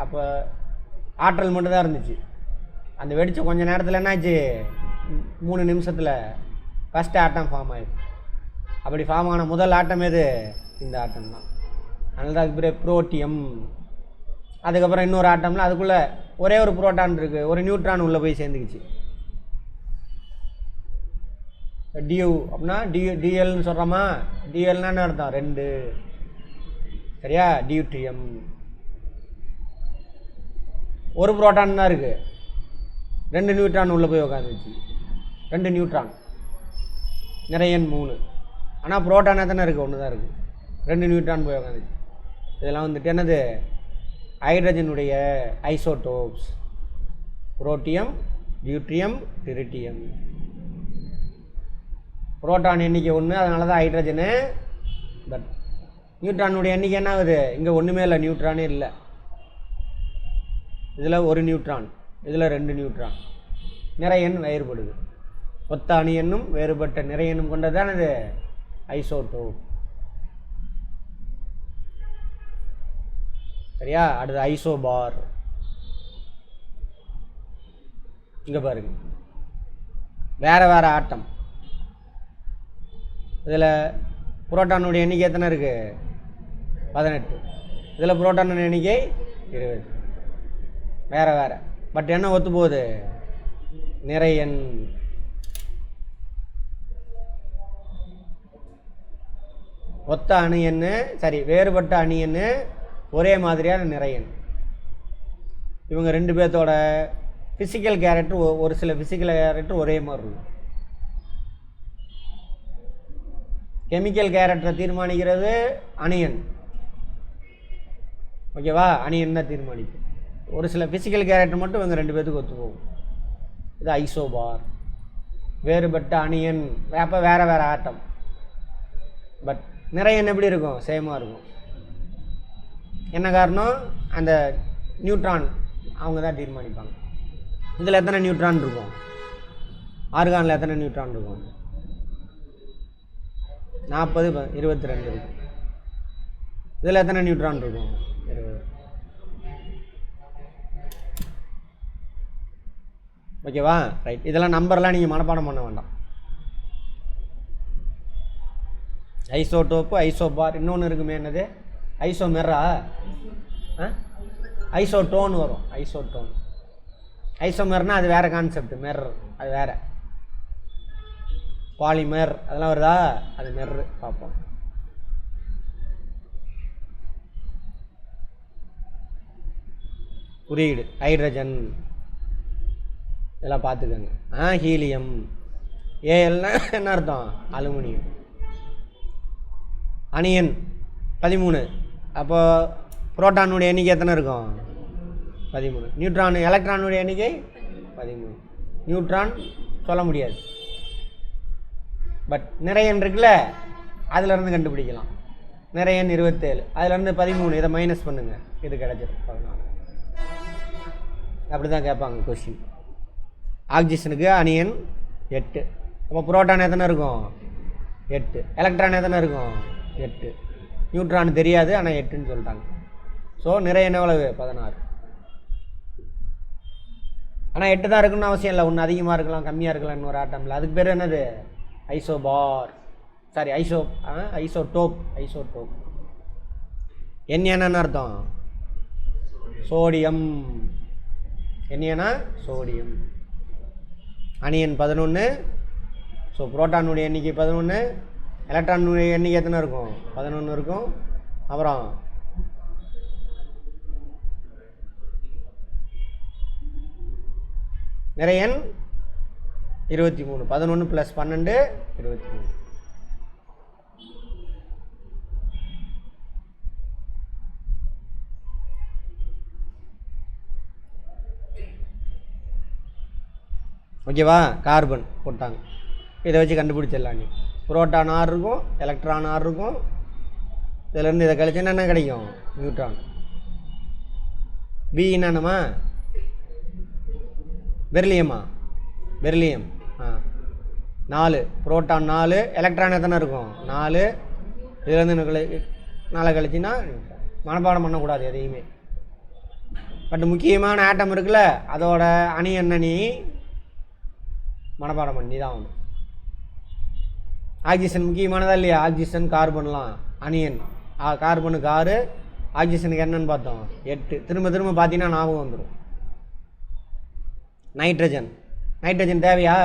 அப்போ ஆற்றல் மட்டும்தான் இருந்துச்சு. அந்த வெடித்த கொஞ்ச நேரத்தில் என்னாச்சு? 3 நிமிஷத்தில் ஃபஸ்ட்டு ஆட்டம் ஃபார்ம் ஆகிடுச்சு. அப்படி ஃபார்ம் ஆன முதல் ஆட்டம் எது? இந்த ஆட்டம் தான். அதனால தான் அதுக்கு பேர் புரோட்டியம். அதுக்கப்புறம் இன்னொரு ஆட்டம்ல அதுக்குள்ளே ஒரே ஒரு புரோட்டான் இருக்குது, ஒரு நியூட்ரான் உள்ளே போய் சேர்ந்துக்குச்சு. டியூ அப்படின்னா டிஎல்னு சொல்கிறோமா? டிஎல்னா என்ன அர்த்தம்? 2. சரியா? டியூட்ரியம். ஒரு புரோட்டான் தான் இருக்குது, 2 நியூட்ரான் உள்ளே போய் உட்காந்துச்சு. 2 நியூட்ரான். நிறையன் 3. ஆனால் புரோட்டான் எத்தனை இருக்குது? 1 தான் இருக்குது. 2 நியூட்ரான் போய் உட்காந்துச்சு. இதெல்லாம் வந்துட்டு என்னது? ஹைட்ரஜனுடைய isotopes. Protium, deuterium, tritium. Proton எண்ணிக்கை 1, அதனால தான் ஹைட்ரஜனு. பட் நியூட்ரானுடைய எண்ணிக்கை என்ன ஆகுது? இங்கே ஒன்றுமே இல்லை, நியூட்ரானே இல்லை. இதில் ஒரு நியூட்ரான், இதில் 2 நியூட்ரான். நிறை எண் வேறுபடுது. ஒத்த அணு எண்ணும் வேறுபட்ட நிறை எண்ணும் கொண்டது தான் இது ஐசோடோப். சரியா? அடுத்து ஐசோபார். இங்கே பாருங்க, வேறு வேறு ஆட்டம். இதில் புரோட்டானுடைய எண்ணிக்கை எத்தனை இருக்குது? 18. இதில் புரோட்டானுடைய எண்ணிக்கை 20. வேறு வேறு, பட் என்ன ஒத்து போகுது? நிறை எண். ஒத்த அணு எண்ணு, சரி, வேறுபட்ட அணு எண்ணு, ஒரே மாதிரியான நிறை எண். இவங்க 2 பேர்த்தோட ஃபிசிக்கல் கேரக்டர், ஒரு சில ஃபிசிக்கல் கேரக்டர் ஒரே மாதிரி இருக்கும். கெமிக்கல் கேரக்டரை தீர்மானிக்கிறது அணு எண். ஓகேவா? அணு எண் தான் தீர்மானிக்கும். ஒரு சில ஃபிசிக்கல் கேரக்டர் மட்டும் இவங்க 2 பேர்த்துக்கு ஒத்து போகும். இது ஐசோபார். வேறுபட்ட அணு எண், அப்போ வேறு வேறு ஆட்டம், பட் நிறை எண் எப்படி இருக்கும்? சேமாக இருக்கும். என்ன காரணம்? அந்த நியூட்ரான் அவங்க தான் தீர்மானிப்பாங்க. இதில் எத்தனை நியூட்ரான் இருக்கும்? ஆர்கானில் எத்தனை நியூட்ரான் இருக்கும்? 40, 22 இருக்கும். இதில் எத்தனை நியூட்ரான் இருக்கும்? 20. ஓகேவா? ரைட். இதெல்லாம் நம்பர்லாம் நீங்கள் மனப்பாடம் பண்ண வேண்டாம். ஐசோடோப்பு, ஐசோபார், இன்னொன்று இருக்குமே, என்னது? ஐசோமெரா, ஐசோடோன் வரும். ஐசோடோன். ஐசோமெர்னா அது வேறு கான்செப்ட். மெர் அது வேறு. பாலிமர் அதெல்லாம் வருதா? அது மெர்ரு. பார்ப்போம். குறியீடு ஹைட்ரஜன், இதெல்லாம் பார்த்துக்கோங்க. ஹீலியம். ஏஎல்னா என்ன அர்த்தம்? அலுமினியம். அணியன் 13. அப்போ புரோட்டானுடைய எண்ணிக்கை எத்தனை இருக்கும்? 13. நியூட்ரான், எலக்ட்ரானுடைய எண்ணிக்கை 13. நியூட்ரான் சொல்ல முடியாது, பட் நிறையன் இருக்குல்ல, அதிலேருந்து கண்டுபிடிக்கலாம். நிறையன் 27, அதிலேருந்து 13, இதை மைனஸ் பண்ணுங்கள், இது கிடச்சிடும் 14. அப்படி தான் கேட்பாங்க கொஸ்டின். ஆக்சிஜனுக்கு அணியன் 8. அப்போ புரோட்டான் எத்தனை இருக்கும்? 8. எலக்ட்ரான் எத்தனை இருக்கும்? 8. நியூட்ரான் தெரியாது, ஆனால் 8ன்னு சொல்லிட்டாங்க. ஸோ நிறையன் எவ்வளவு? 16. ஆனால் 8 தான் இருக்குன்னு அவசியம் இல்லை. ஒன்று அதிகமாக இருக்கலாம், கம்மியாக இருக்கலாம், இன்னொரு ஆட்டமில். அதுக்கு பேர் என்னது? ஐசோபார். Sorry, isotope. ஐசோடோப். என்னன்னு அர்த்தம்? சோடியம். என்னன்னா சோடியம். அணியன் 11. ஸோ புரோட்டானுடைய எண்ணிக்கை 11, எலக்ட்ரானுடைய எண்ணிக்கை எத்தனை இருக்கும்? 11 இருக்கும். அப்புறம் நிறையன் 23. 11 + 12 23. ஓகேவா? கார்பன் போட்டாங்க. இதை வச்சு கண்டுபிடிச்சிடலாம். நீ புரோட்டான் 6 இருக்கும், எலக்ட்ரான் 6 இருக்கும். இதிலேருந்து இதை கழிச்சு என்ன கிடைக்கும்? நியூட்ரான். பி என்னம்மா? பெர்லியமா? பெர்லியம். 4. புரோட்டான் 4, எலக்ட்ரான் எத்தனை இருக்கும்? 4. இதுலேருந்து 4 கழிச்சின்னா மனப்பாடம் பண்ணக்கூடாது எதையுமே. பட் முக்கியமான ஆட்டம் இருக்குல்ல, அதோட அணி என்ன நீ மனப்பாடம் பண்ணி தான் ஆகணும். ஆக்சிஜன் முக்கியமானதா இல்லையா? ஆக்சிஜன், கார்பன்லாம் அணியன். கார்பனுக்கு 6, ஆக்சிஜனுக்கு என்னன்னு பார்த்தோம்? 8. திரும்ப திரும்ப பார்த்தீங்கன்னா ஞாபகம் வந்துடும். நைட்ரஜன். நைட்ரஜன் தேவையா?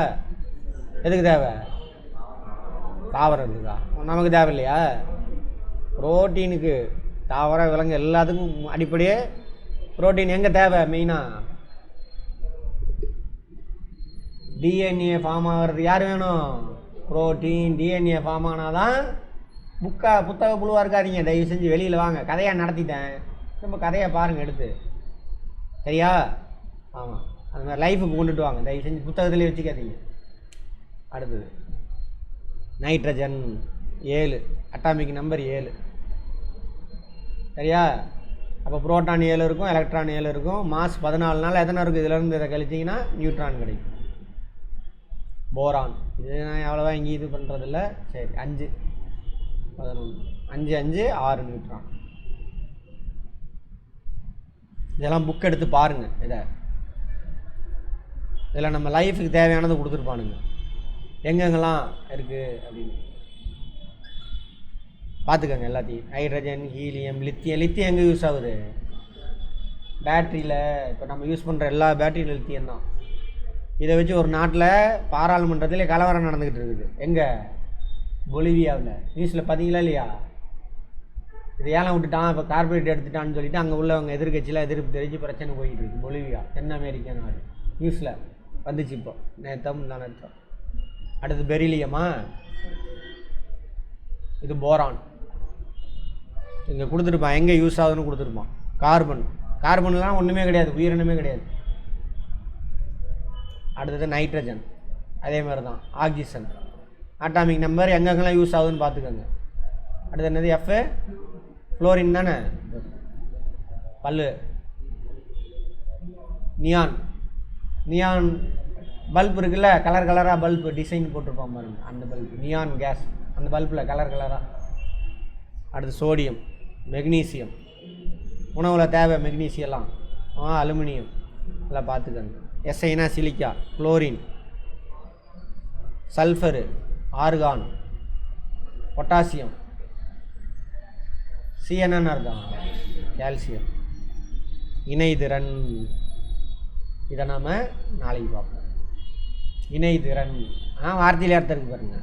எதுக்கு தேவை? தாவரத்துக்கா? நமக்கு தேவை இல்லையா? புரோட்டீனுக்கு, தாவர விலங்கு எல்லாத்துக்கும் அடிப்படையே புரோட்டீன் எங்கே தேவை? மெயினாக டிஎன்ஏ ஃபார்ம் ஆகிறது யார் வேணும்? புரோட்டீன். டிஎன்ஏ ஃபார்ம் ஆனால் தான் புத்தக புழுவாக இருக்காதீங்க, தயவு செஞ்சு வெளியில் வாங்க. கதையாக நடத்திட்டேன், நம்ம கதையை பாருங்கள் எடுத்து. சரியா? ஆமாம், அது மாதிரி லைஃபுக்கு கொண்டுட்டு வாங்க, தயவு செஞ்சு புத்தகத்திலே வச்சுக்காதீங்க. அடுத்தது நைட்ரஜன் 7, அட்டாமிக் நம்பர் 7. சரியா? அப்போ புரோட்டான் 7 இருக்கும், எலக்ட்ரான் 7 இருக்கும். மாஸ் 14 எத்தனை இருக்குது? இதிலேருந்து இதை கழிச்சிங்கன்னா நியூட்ரான் கிடைக்கும். போரான் இது நான் எவ்வளோவா இங்கே இது பண்ணுறதில்ல. சரி 5 11 5 5 6 நியூட்ரான். இதெல்லாம் புக் எடுத்து பாருங்கள். இதில் நம்ம லைஃபுக்கு தேவையானது கொடுத்துருப்பானுங்க, எங்கெங்கெல்லாம் இருக்குது அப்படின்னு பார்த்துக்கோங்க எல்லாத்தையும். ஹைட்ரஜன், ஹீலியம், லித்தியம் எங்கே யூஸ் ஆகுது? பேட்ரியில். இப்போ நம்ம யூஸ் பண்ணுற எல்லா பேட்டரியில் லித்தியம் தான். இதை வச்சு ஒரு நாட்டில் பாராளுமன்றத்திலே கலவரம் நடந்துக்கிட்டு இருக்குது. எங்கே? பொலிவியாவில். நியூஸில் பார்த்தீங்களா இல்லையா? இது ஏலம் விட்டுட்டான், இப்போ கார்பரேட் எடுத்துட்டான்னு சொல்லிட்டு அங்கே உள்ளவங்க எதிர்கட்சியில் எதிர்ப்பு தெரிஞ்சு பிரச்சனை போயிட்டு இருக்கு. பொலிவியா தென் அமெரிக்கா நாடு. நியூஸில் வந்துச்சு இப்போ நேற்றம். அடுத்து பெரிலியமா, இது போரான். இங்கே கொடுத்துருப்பான் எங்கே யூஸ் ஆகுதுன்னு கொடுத்துருப்பான். கார்பன்லாம் ஒன்றுமே கிடையாது, உயிரினமே கிடையாது. அடுத்தது நைட்ரஜன், அதே மாதிரி தான். ஆக்சிஜன், ஆட்டாமிக் நம்பர் எங்கெங்கெல்லாம் யூஸ் ஆகுதுன்னு பார்த்துக்கோங்க. அடுத்து என்னது? எஃப், ஃப்ளோரின் தானே. பல்லு. நியான் பல்ப் இருக்குல்ல, கலர் கலராக பல்ப் டிசைன் போட்டிருப்பான் பாருங்க, அந்த பல்ப் நியான் கேஸ். அந்த பல்பில் கலர் கலராக. அடுத்து சோடியம், மெக்னீசியம், உணவில் தேவை மெக்னீசியெல்லாம். அலுமினியம் எல்லாம் பார்த்துக்கோங்க. எஸ்ஐனா silica, chlorine, sulphur, argon, potassium, சிஎன்னு அர்த்தம் கால்சியம். இணைதிறன், இதை நாம் நாளைக்கு பார்ப்போம். இணைதிறன் வார்த்தையில் அர்த்தம் இருக்கு பாருங்க.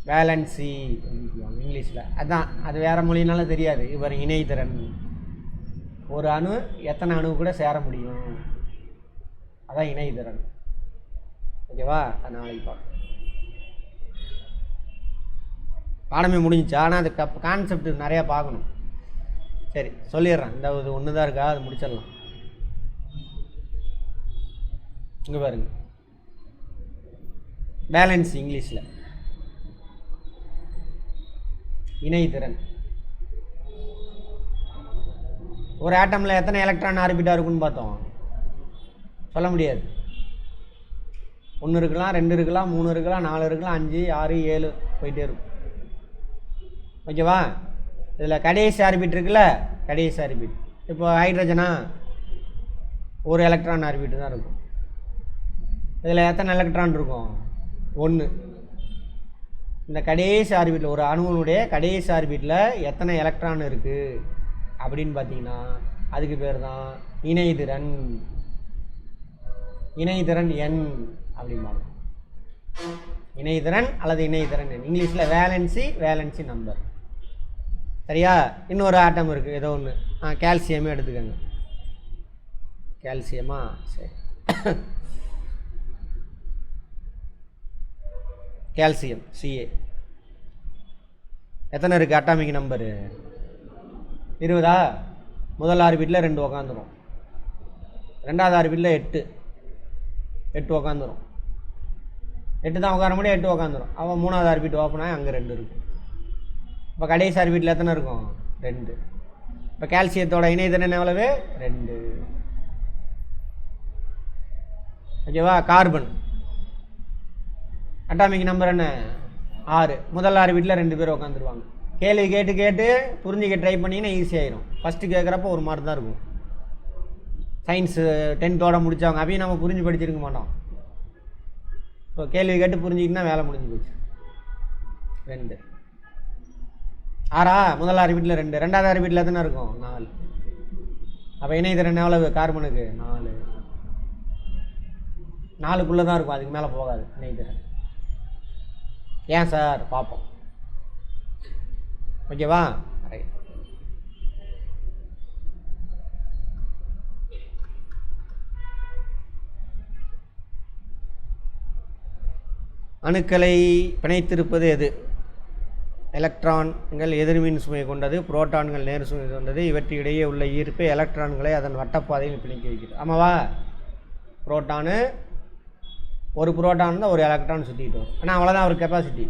வேலன்சி இங்கிலீஷில், அதான் அது வேறு மொழினாலும் தெரியாது. இவர் இணைதிறன், ஒரு அணு எத்தனை அணு கூட சேர முடியும், அதான் இணைதிறன். ஓகேவா? அது நாளைக்கு பார்ப்போம். பாடமே முடிஞ்சிச்சு, ஆனால் அது கான்செப்ட் நிறையா பார்க்கணும். சரி சொல்லிடுறேன். இந்த இது ஒன்று தான் இருக்கா, அது முடிச்சிடலாம். இங்கே பாருங்க, பேலன்ஸ் இங்கிலீஷில் இணைதிறன். ஒரு ஆட்டமில் எத்தனை எலக்ட்ரான் ஆர்பிட்டாக இருக்குன்னு பார்த்தோம், சொல்ல முடியாது. 1 இருக்கலாம், 2 இருக்கலாம், 3 இருக்கலாம், 4 இருக்கலாம், 5 6 7 போயிட்டே இருக்கும். ஓகேவா? இதில் கடைசி ஆர்பிட் இருக்குல்ல, கடைசி ஆர்பிட். இப்போ ஹைட்ரஜனா ஒரு எலக்ட்ரான் ஆர்பிட் தான் இருக்கும். இதில் எத்தனை எலக்ட்ரான் இருக்கும்? 1. இந்த கடைசி ஆர்பிட்டில், ஒரு அணுவனுடைய கடைசி ஆர்பிட்டில் எத்தனை எலக்ட்ரான் இருக்குது அப்படின்னு பார்த்தீங்கன்னா அதுக்கு பேர் தான் இணைதிறன். இணைதிறன் எண் அப்படிம்பாங்க. இணைதிறன் அல்லது இணைதிறன் எண், இங்கிலீஷில் வேலன்சி நம்பர். சரியா? இன்னொரு ஆட்டம் இருக்குது, ஏதோ ஒன்று. கால்சியமே எடுத்துக்கோங்க. கால்சியமா? சரி. கால்சியம் Ca எத்தனை இருக்குது? Atomic number 20. முதல் ஆர்பிட்டில் 2 உக்காந்துரும், ரெண்டாவது ஆர்பிட்டில் 8 உக்காந்துரும். 8 தான் உட்கார முடியும், 8 உக்காந்துரும். அவன் மூணாவது ஆர்பிட் ஓப்பன் ஆகி அங்கே 2 இருக்கும். இப்போ கடைசி ஆர்பிட்டில் எத்தனை இருக்கும்? 2. இப்போ கால்சியத்தோட இணைதிறன் எவ்வளவு? 2. ஓகேவா? கார்பன் அட்டாமிக் நம்பர் என்ன? 6. முதல் ஆர்பிட்டில் 2 பேர் உட்காந்துருவாங்க. கேள்வி கேட்டு புரிஞ்சிக்க ட்ரை பண்ணிங்கன்னா ஈஸியாகிடும். ஃபஸ்ட்டு கேட்குறப்ப ஒரு மார்க் தான் இருக்கும். சயின்ஸு 10th முடித்தவங்க அப்பயும் நம்ம புரிஞ்சு படிச்சிருக்க மாட்டோம். ஸோ கேள்வி கேட்டு புரிஞ்சிக்கிட்டுனா வேலை முடிஞ்சு போச்சு. 2. 6. முதல் ஆர்பிட்டில் 2, ரெண்டாவது ஆர்பிட்டில் எத்தனை இருக்கும்? 4. அப்போ இணைதிறன் எவ்வளவு கார்பனுக்கு? 4. 4க்குள்ளே தான் இருக்கும், அதுக்கு மேலே போகாது இணைதிறன். ஏன் சார்? பார்ப்போம். ஓகேவா? ரைட். அணுக்களை பிணைத்திருப்பது எது? எலக்ட்ரான்கள் எதிர்மின் சுமை கொண்டது, புரோட்டான்கள் நேர் சுமை கொண்டது. இவற்றிடையே உள்ள ஈர்ப்பு எலக்ட்ரான்களை அதன் வட்டப்பாதையில் பிணைக்க வைக்கிறது. ஆமாவா? புரோட்டானு, ஒரு புரோட்டான் இருந்தால் ஒரு எலக்ட்ரான் சுற்றிட்டு வரும். ஆனால் அவ்வளோதான் ஒரு கெப்பாசிட்டி.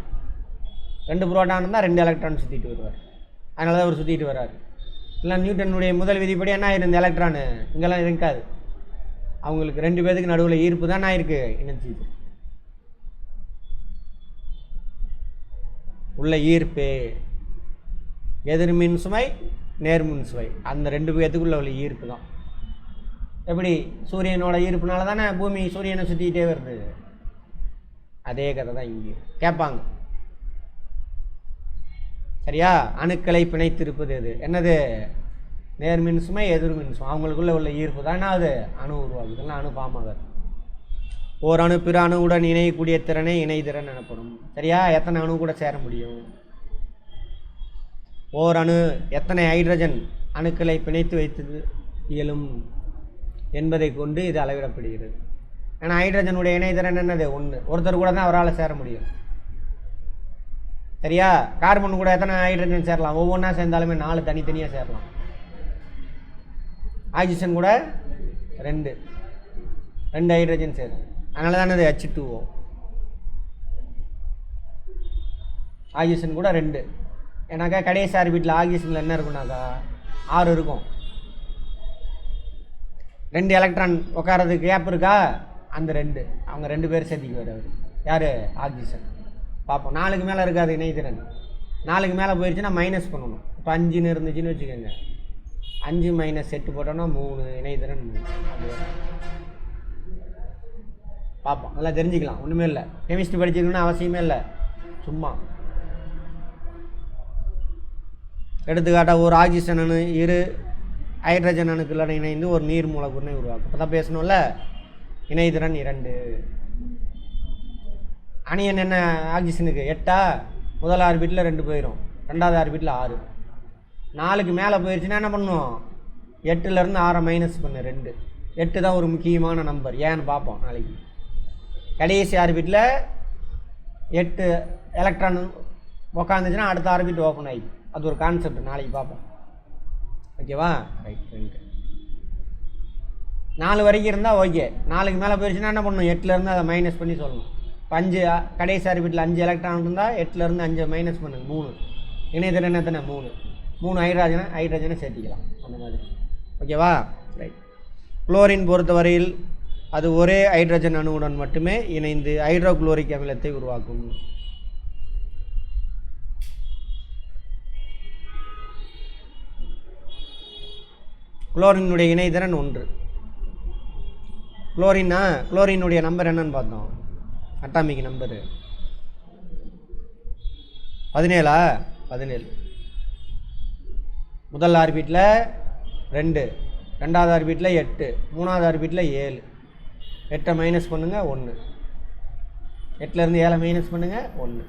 2 புரோட்டான் இருந்தால் 2 எலக்ட்ரான் சுற்றிட்டு வருவார். அதனால தான் அவர் சுற்றிட்டு வர்றாரு. இல்லை நியூட்டனுடைய முதல் விதிப்படி என்ன ஆயிருந்து எலக்ட்ரானு இங்கெல்லாம் இருக்காது. அவங்களுக்கு 2 பேருக்கு நடுவில் ஈர்ப்பு தான் ஆயிருக்கு இணைச்சி உள்ள ஈர்ப்பு எதிர்மின் சுமை நேர்மின் சுமை அந்த 2 பேர்த்துக்குள்ள உள்ள ஈர்ப்பு தான். எப்படி சூரியனோட ஈர்ப்புனால தானே பூமி சூரியனை சுற்றிக்கிட்டே வருது. அதே கதை தான் இங்கே கேட்பாங்க. சரியா? அணுக்களை பிணைத்திருப்பது எது? என்னது? நேர்மின் சுமை எதிர்மின் சுமை அவங்களுக்குள்ள உள்ள ஈர்ப்பு தான் அது அணு உருவாகுது. இல்லைன்னா அணு பாமாகாது. ஓர் அணு பிற அணுவுடன் இணையக்கூடிய திறனை இணைதிறன் எனப்படும். சரியா? எத்தனை அணு கூட சேர முடியும்? ஓர் அணு எத்தனை ஹைட்ரஜன் அணுக்களை பிணைத்து வைத்தது இயலும் என்பதை கொண்டு இது அளவிடப்படுகிறது. ஏன்னா ஹைட்ரஜனுடைய இணைதிறன் என்னது? 1. ஒருத்தர் கூட தான் அவரால் சேர முடியும். சரியா? கார்பன் கூட எத்தனை ஹைட்ரஜன் சேரலாம்? ஒவ்வொன்றா சேர்ந்தாலுமே 4 தனித்தனியாக சேரலாம். ஆக்சிஜன் கூட 2 ஹைட்ரஜன் சேரும். அதனால தானே அது H2O. ஆக்சிஜன் கூட 2. ஏன்னாக்கா கடைசி ஆர்பிட்டில் ஆக்சிஜனில் என்ன இருக்குன்னாக்கா 6 இருக்கும். 2 எலக்ட்ரான் உட்காரதுக்கு கேப் இருக்கா? அந்த 2 அவங்க 2 பேர் சேர்த்திக்குவார் அவர். யார்? ஆக்சிஜன். பார்ப்போம். 4க்கு மேலே இருக்காது இணைதிறன். 4க்கு மேலே போயிடுச்சுன்னா மைனஸ் பண்ணணும். இப்போ 5ன்னு இருந்துச்சுன்னு வச்சுக்கோங்க. 5 - 8 போட்டோன்னா 3 இணைதிறன் 3. பார்ப்போம். நல்லா தெரிஞ்சுக்கலாம். ஒன்றுமே இல்லை. கெமிஸ்ட்ரி படிச்சிருக்கணும்னு அவசியமே இல்லை. சும்மா எடுத்துக்காட்டாக ஒரு ஆக்சிஜன் அணு 2 ஹைட்ரஜன் அணுக்களுடன் இணைந்து ஒரு நீர் மூலக்கூறினை உருவாக்கும். இப்போ தான் பேசணும்ல. இணைதிறன் 2. அணியன் என்ன ஆக்சிஜனுக்கு 8. முதல் ஆர்பிட்டில் 2 போயிடும். 2வது ஆர்பிட்டில் 6. 4க்கு மேலே போயிடுச்சுன்னா என்ன பண்ணணும்? 8லேருந்து 6 மைனஸ் பண்ணு 2. 8 தான் ஒரு முக்கியமான நம்பர். ஏன்னு பார்ப்போம் நாளைக்கு. கடைசி ஆர்பிட்டில் 8 எலக்ட்ரான் உக்காந்துச்சுன்னா அடுத்த ஆர்பிட் ஓப்பன் ஆகிடும். அது ஒரு கான்செப்ட். நாளைக்கு பார்ப்போம். ஓகேவா? ரைட். 2 4 வரைக்கும் இருந்தால் ஓகே. 4க்கு மேலே போயிடுச்சுன்னா என்ன பண்ணணும்? 8லேருந்து அதை மைனஸ் பண்ணி சொல்லணும். இப்போ 5 கடைசி ஆர்பிட்டில் 5 எலக்ட்ரான் இருந்தால் 8லேருந்து 5 மைனஸ் பண்ணுங்க 3. இணையதிறன் எத்தனை? 3 ஹைட்ரஜனை சேர்த்திக்கலாம். அந்த மாதிரி. ஓகேவா? ரைட். குளோரின் பொறுத்தவரையில் அது ஒரே ஹைட்ரஜன் அணுவுடன் மட்டுமே இணைந்து ஹைட்ரோகுளோரிக் அமிலத்தை உருவாக்கும். குளோரினுடைய இணைதிறன் 1. குளோரினுடைய நம்பர் என்னன்னு பார்த்தோம். Atomic number 17. முதல் ஆர்பிட்டில் 2, 2வது ஆர்பிட்டில் 8, 3வது ஆர்பிட்டில் 7. 8 மைனஸ் பண்ணுங்கள் 1. 8லேருந்து 7 மைனஸ் பண்ணுங்கள் 1.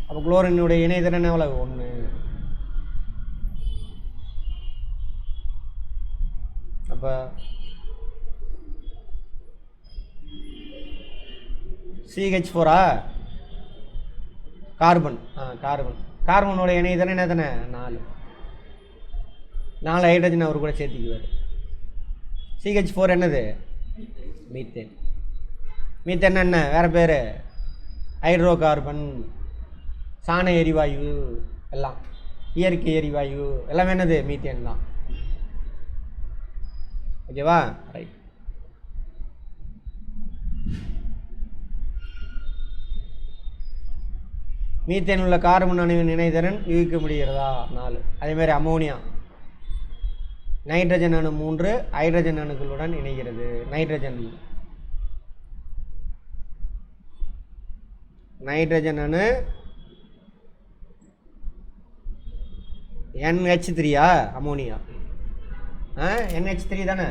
அப்போ குளோரினுடைய இணைதிறன் எவ்வளவு? 1. அப்போ CH4 கார்பன். கார்பனோட இணைதிறன் எத்தனை? 4 ஹைட்ரஜன் அவர் கூட சேர்த்திக்குவார். CH4 என்னது? மீத்தேன். மீத்தேன் என்ன? வேறு பேர் ஹைட்ரோ கார்பன். சாண எரிவாயு எல்லாம் இயற்கை எரிவாயு எல்லாமே என்னது? மீத்தேன் தான். ஓகேவா? ரைட். மீத்தேன் உள்ள கார்பன் அணுவின் இணைதிறன் யூகிக்க முடிகிறதா? 4. அதேமாதிரி அமோனியா. நைட்ரஜன் அணு 3 ஹைட்ரஜன் அணுக்களுடன் இணைகிறது. நைட்ரஜன் அணு NH3 அமோனியா. NH3 தானே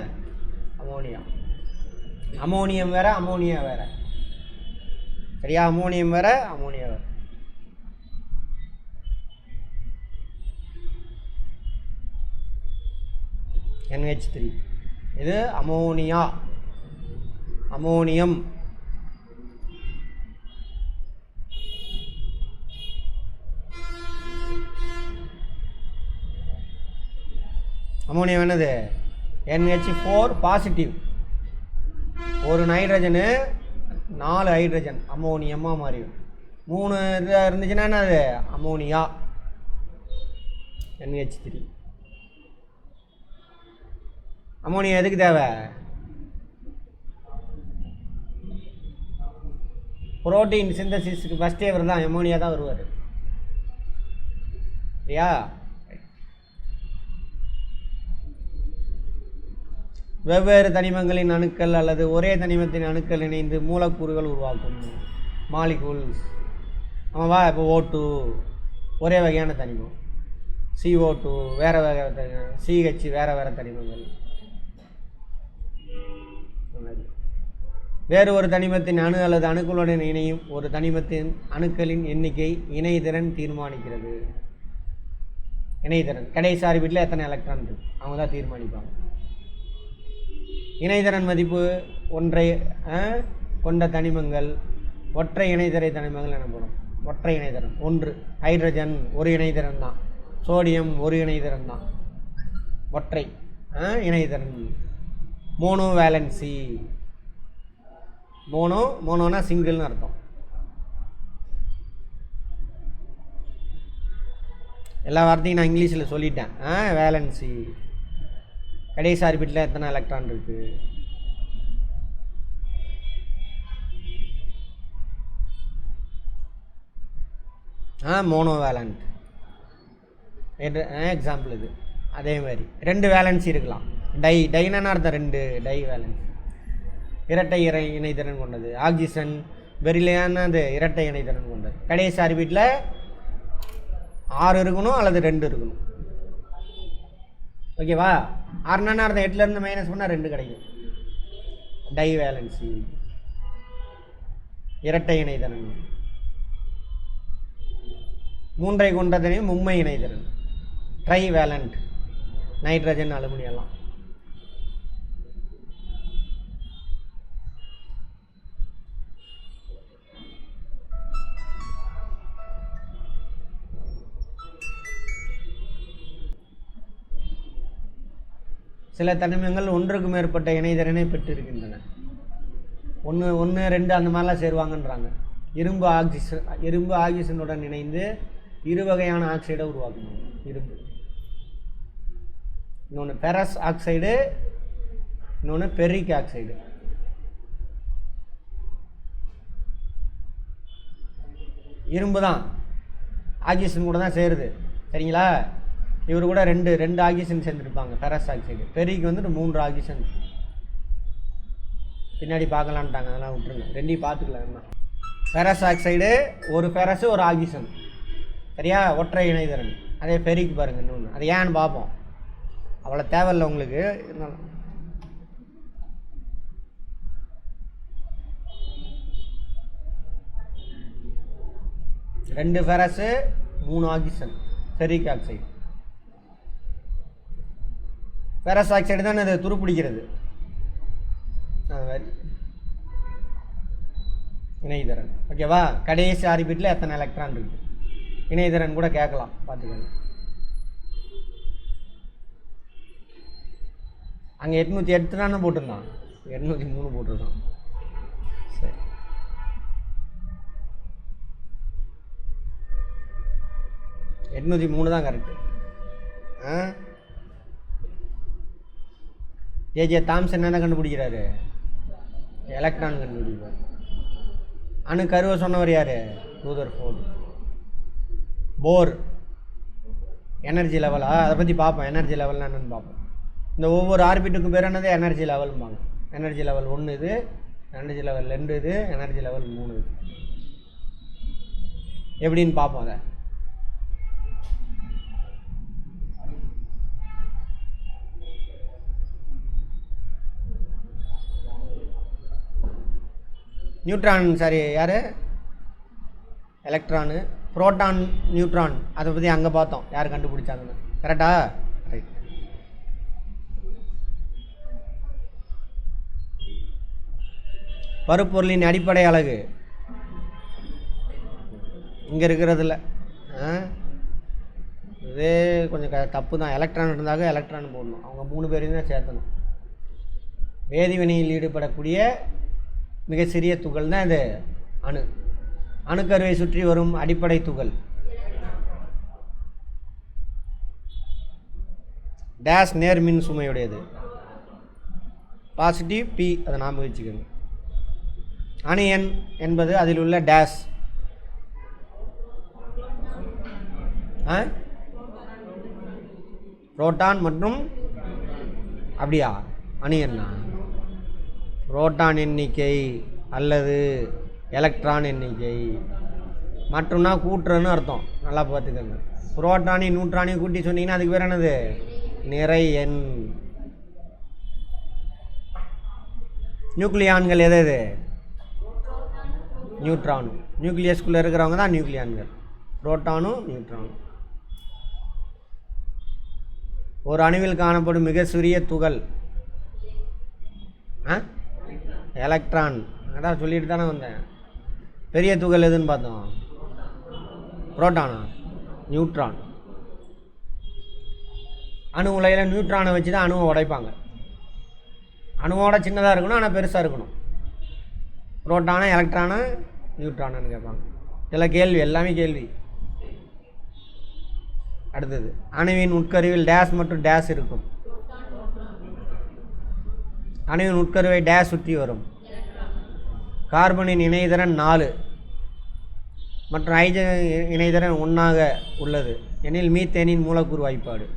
அமோனியா. அமோனியம் வேற அமோனியா வேற. சரியா? அமோனியம் வேற அமோனியா வேற. NH3 இது அமோனியா. அமோனியம். அமோனியம் என்னது? NH4 positive. ஒரு நைட்ரஜனு 4 ஹைட்ரஜன் அமோனியமாக மாறிடும். 3 இருந்துச்சுன்னா என்னது? அமோனியா. NH3. அமோனியா எதுக்கு தேவை? புரோட்டீன் சிந்தசிஸ்க்கு ஃபஸ்ட்டே இவர் தான் அமோனியா தான் வருவார். சரியா? வெவ்வேறு தனிமங்களின் அணுக்கள் அல்லது ஒரே தனிமத்தின் அணுக்கள் இணைந்து மூலக்கூறுகள் உருவாக்கும் மாலிகூல்ஸ். ஆமாவா? இப்போ O2 ஒரே வகையான தனிமம், CO2 வேறு வகை தனிமம், CH வேறு வேறு தனிமங்கள். வேறு ஒரு தனிமத்தின் அணு அல்லது அணுக்களுடன் இணையும் ஒரு தனிமத்தின் அணுக்களின் எண்ணிக்கை இணைதிறன் தீர்மானிக்கிறது. இணைதிறன் கடைசி ஆர்பிட்டில் எத்தனை எலக்ட்ரான் இருக்குது அவங்க தான் தீர்மானிப்பாங்க. இணைதிறன் மதிப்பு ஒன்றை கொண்ட தனிமங்கள் ஒற்றை இணைதிரை தனிமங்கள் எனப்படும். ஒற்றை இணைதிறன் ஒன்று. ஹைட்ரஜன் ஒரு இணைதிறன் தான், சோடியம் ஒரு இணைதிறன் தான், ஒற்றை இணைதிறன். Mono valency. மோனோனா சிங்கிள்னு அர்த்தம். எல்லா வார்த்தையும் நான் இங்கிலீஷில் சொல்லிட்டேன். வேலன்சி கடைசி ஆர்பிட்டில் எத்தனை எலக்ட்ரான் இருக்குது? மோனோ வேலண்ட் எக்ஸாம்பிள் இது. அதே மாதிரி 2 வேலன்சி இருக்கலாம். டைனா அர்த்தம் 2 டை வேலன்சி, இரட்டை இணைதிறன் கொண்டது. ஆக்சிஜன் பெரிலியான அது இரட்டை இணைதிறன் கொண்டது. கடைசி ஆர்பிட்டில் 6 இருக்கணும் அல்லது 2 இருக்கணும். ஓகேவா? 6 அர்த்தம் 8லேருந்து மைனஸ் பண்ணால் 2 கிடைக்கும். டை வேலன்சி இரட்டை இணைதிறன். 3 கொண்ட தனிமம் மும்மை இணைதிறன், ட்ரை வேலண்ட், நைட்ரஜன் அலுமினியெல்லாம். சில தனிமங்கள் ஒன்றுக்கு மேற்பட்ட இணைதிறனை பெற்றிருக்கின்றன. 1 2 அந்த மாதிரிலாம் சேருவாங்கன்றாங்க. இரும்பு ஆக்சிஜனுடன் இணைந்து 2 வகையான ஆக்சைடை உருவாக்கணும். இரும்பு இன்னொன்று ஃபெரஸ் ஆக்சைடு, இன்னொன்று பெரிக் ஆக்சைடு. இரும்பு தான் ஆக்சிஜன் கூட தான் சேருது. சரிங்களா? இவர் கூட 2 ஆக்சிஜன் சேர்ந்துருப்பாங்க. Ferrous oxide. பெரிக்கு வந்துட்டு 3 ஆக்சிஜன். பின்னாடி பார்க்கலான்ட்டாங்க, அதெல்லாம் விட்டுருங்க, 2ஐயும் பார்த்துக்கலாம். ஃபெரஸ் ஆக்சைடு ஒரு ஃபெரஸு ஒரு ஆக்சிஜன். சரியா? ஒற்றை இணைதிறன். அதே பெரிக்கு பாருங்கள் இன்னொன்று. அது ஏன்னு பார்ப்போம். அவ்வளோ தேவையில்லை உங்களுக்கு. இருந்தாலும் 2 ஃபெரஸு 3 oxygen ferric oxide. Ferrous oxide தான் இது துருப்பிடிக்கிறது. இணைதிறன். ஓகேவா? கடைசி ஆர்பிட்டில் எத்தனை எலக்ட்ரான் இருக்குது? இணைதிறன் கூட கேட்கலாம், பார்த்துக்கோங்க. அங்கே 808 தானே போட்டிருந்தான், 803 போட்டிருக்கான். சரி, 803 தான் கரெக்டு. ஜே தாம்சன் என்ன கண்டுபிடிக்கிறாரு? எலக்ட்ரான் கண்டுபிடிப்பார். அணு கருவை சொன்னவர் யார்? ரூதர்ஃபோர்டு. போர் எனர்ஜி லெவலா? அதை பற்றி பார்ப்போம். எனர்ஜி லெவல்னா என்னென்னு பார்ப்போம். இந்த ஒவ்வொரு ஆர்பிட்டுக்கும் பேர் என்னது? எனர்ஜி லெவல்பாங்க. எனர்ஜி லெவல் 1 இது, எனர்ஜி லெவல் 2 இது, எனர்ஜி லெவல் 3 இது. எப்படின்னு பார்ப்போம். அதை நியூட்ரான், சாரி யார்? எலக்ட்ரானு, புரோட்டான், நியூட்ரான், அதை பற்றி அங்கே பார்த்தோம் யார் கண்டுபிடிச்சாங்கன்னு. கரெக்டா? ரைட். பருப்பொருளின் அடிப்படை அலகு இங்கே இருக்கிறதில்ல. இதே கொஞ்சம் தப்பு தான். எலக்ட்ரான் இருந்தாக எலக்ட்ரான் போடணும். அவங்க 3 பேரையும் தான் சேர்த்தணும். வேதிவினையில் ஈடுபடக்கூடிய மிக சிறிய துகள் தான் இது அணு. அணுக்கருவை சுற்றி வரும் அடிப்படை துகள் டேஷ் நேர் மின் சுமையுடையது. பாசிட்டிவ் பி, அதை நாம் வச்சுக்கோங்க. அணு எண் என்பது அதில் உள்ள டேஷ். புரோட்டான் மற்றும் அப்படியா அணு எண்ணா புரோட்டான் எண்ணிக்கை அல்லது எலக்ட்ரான் எண்ணிக்கை. மற்றும்னா கூட்டுறன்னு அர்த்தம், நல்லா பார்த்துக்கோங்க. புரோட்டானையும் நியூட்ரானையும் கூட்டி சொன்னீங்கன்னா அதுக்கு பேர் என்னது? நிறை எண். நியூக்ளியான்கள் எது எது? நியூட்ரானும். நியூக்ளியஸ்குள்ளே இருக்கிறவங்க தான் நியூக்ளியான்கள். புரோட்டானும் நியூட்ரானும். ஒரு அணுவில் காணப்படும் மிக சிறிய துகள் எலக்ட்ரான். அதான் சொல்லிட்டு தானே வந்தேன். பெரிய துகள் எதுன்னு பார்த்தோம்? புரோட்டானா நியூட்ரான். அணு உலையில் நியூட்ரானை வச்சு தான் அணுவை உடைப்பாங்க. அணுவோட சின்னதாக இருக்கணும், ஆனால் பெருசாக இருக்கணும். புரோட்டானா எலக்ட்ரானா நியூட்ரானான்னு கேட்பாங்க. இதில் கேள்வி, எல்லாமே கேள்வி. அடுத்தது, அணுவின் உட்கருவில் டேஷ் மற்றும் டேஷ் இருக்கும். அணுவின் உட்கருவை டேஷ் சுற்றி வரும். கார்பனின் இணைதிறன் 4 மற்றும் ஹைட்ரஜன் இணைதிறன் 1 உள்ளது எனில் மீத்தேனின் மூலக்கூறு வாய்ப்பாடு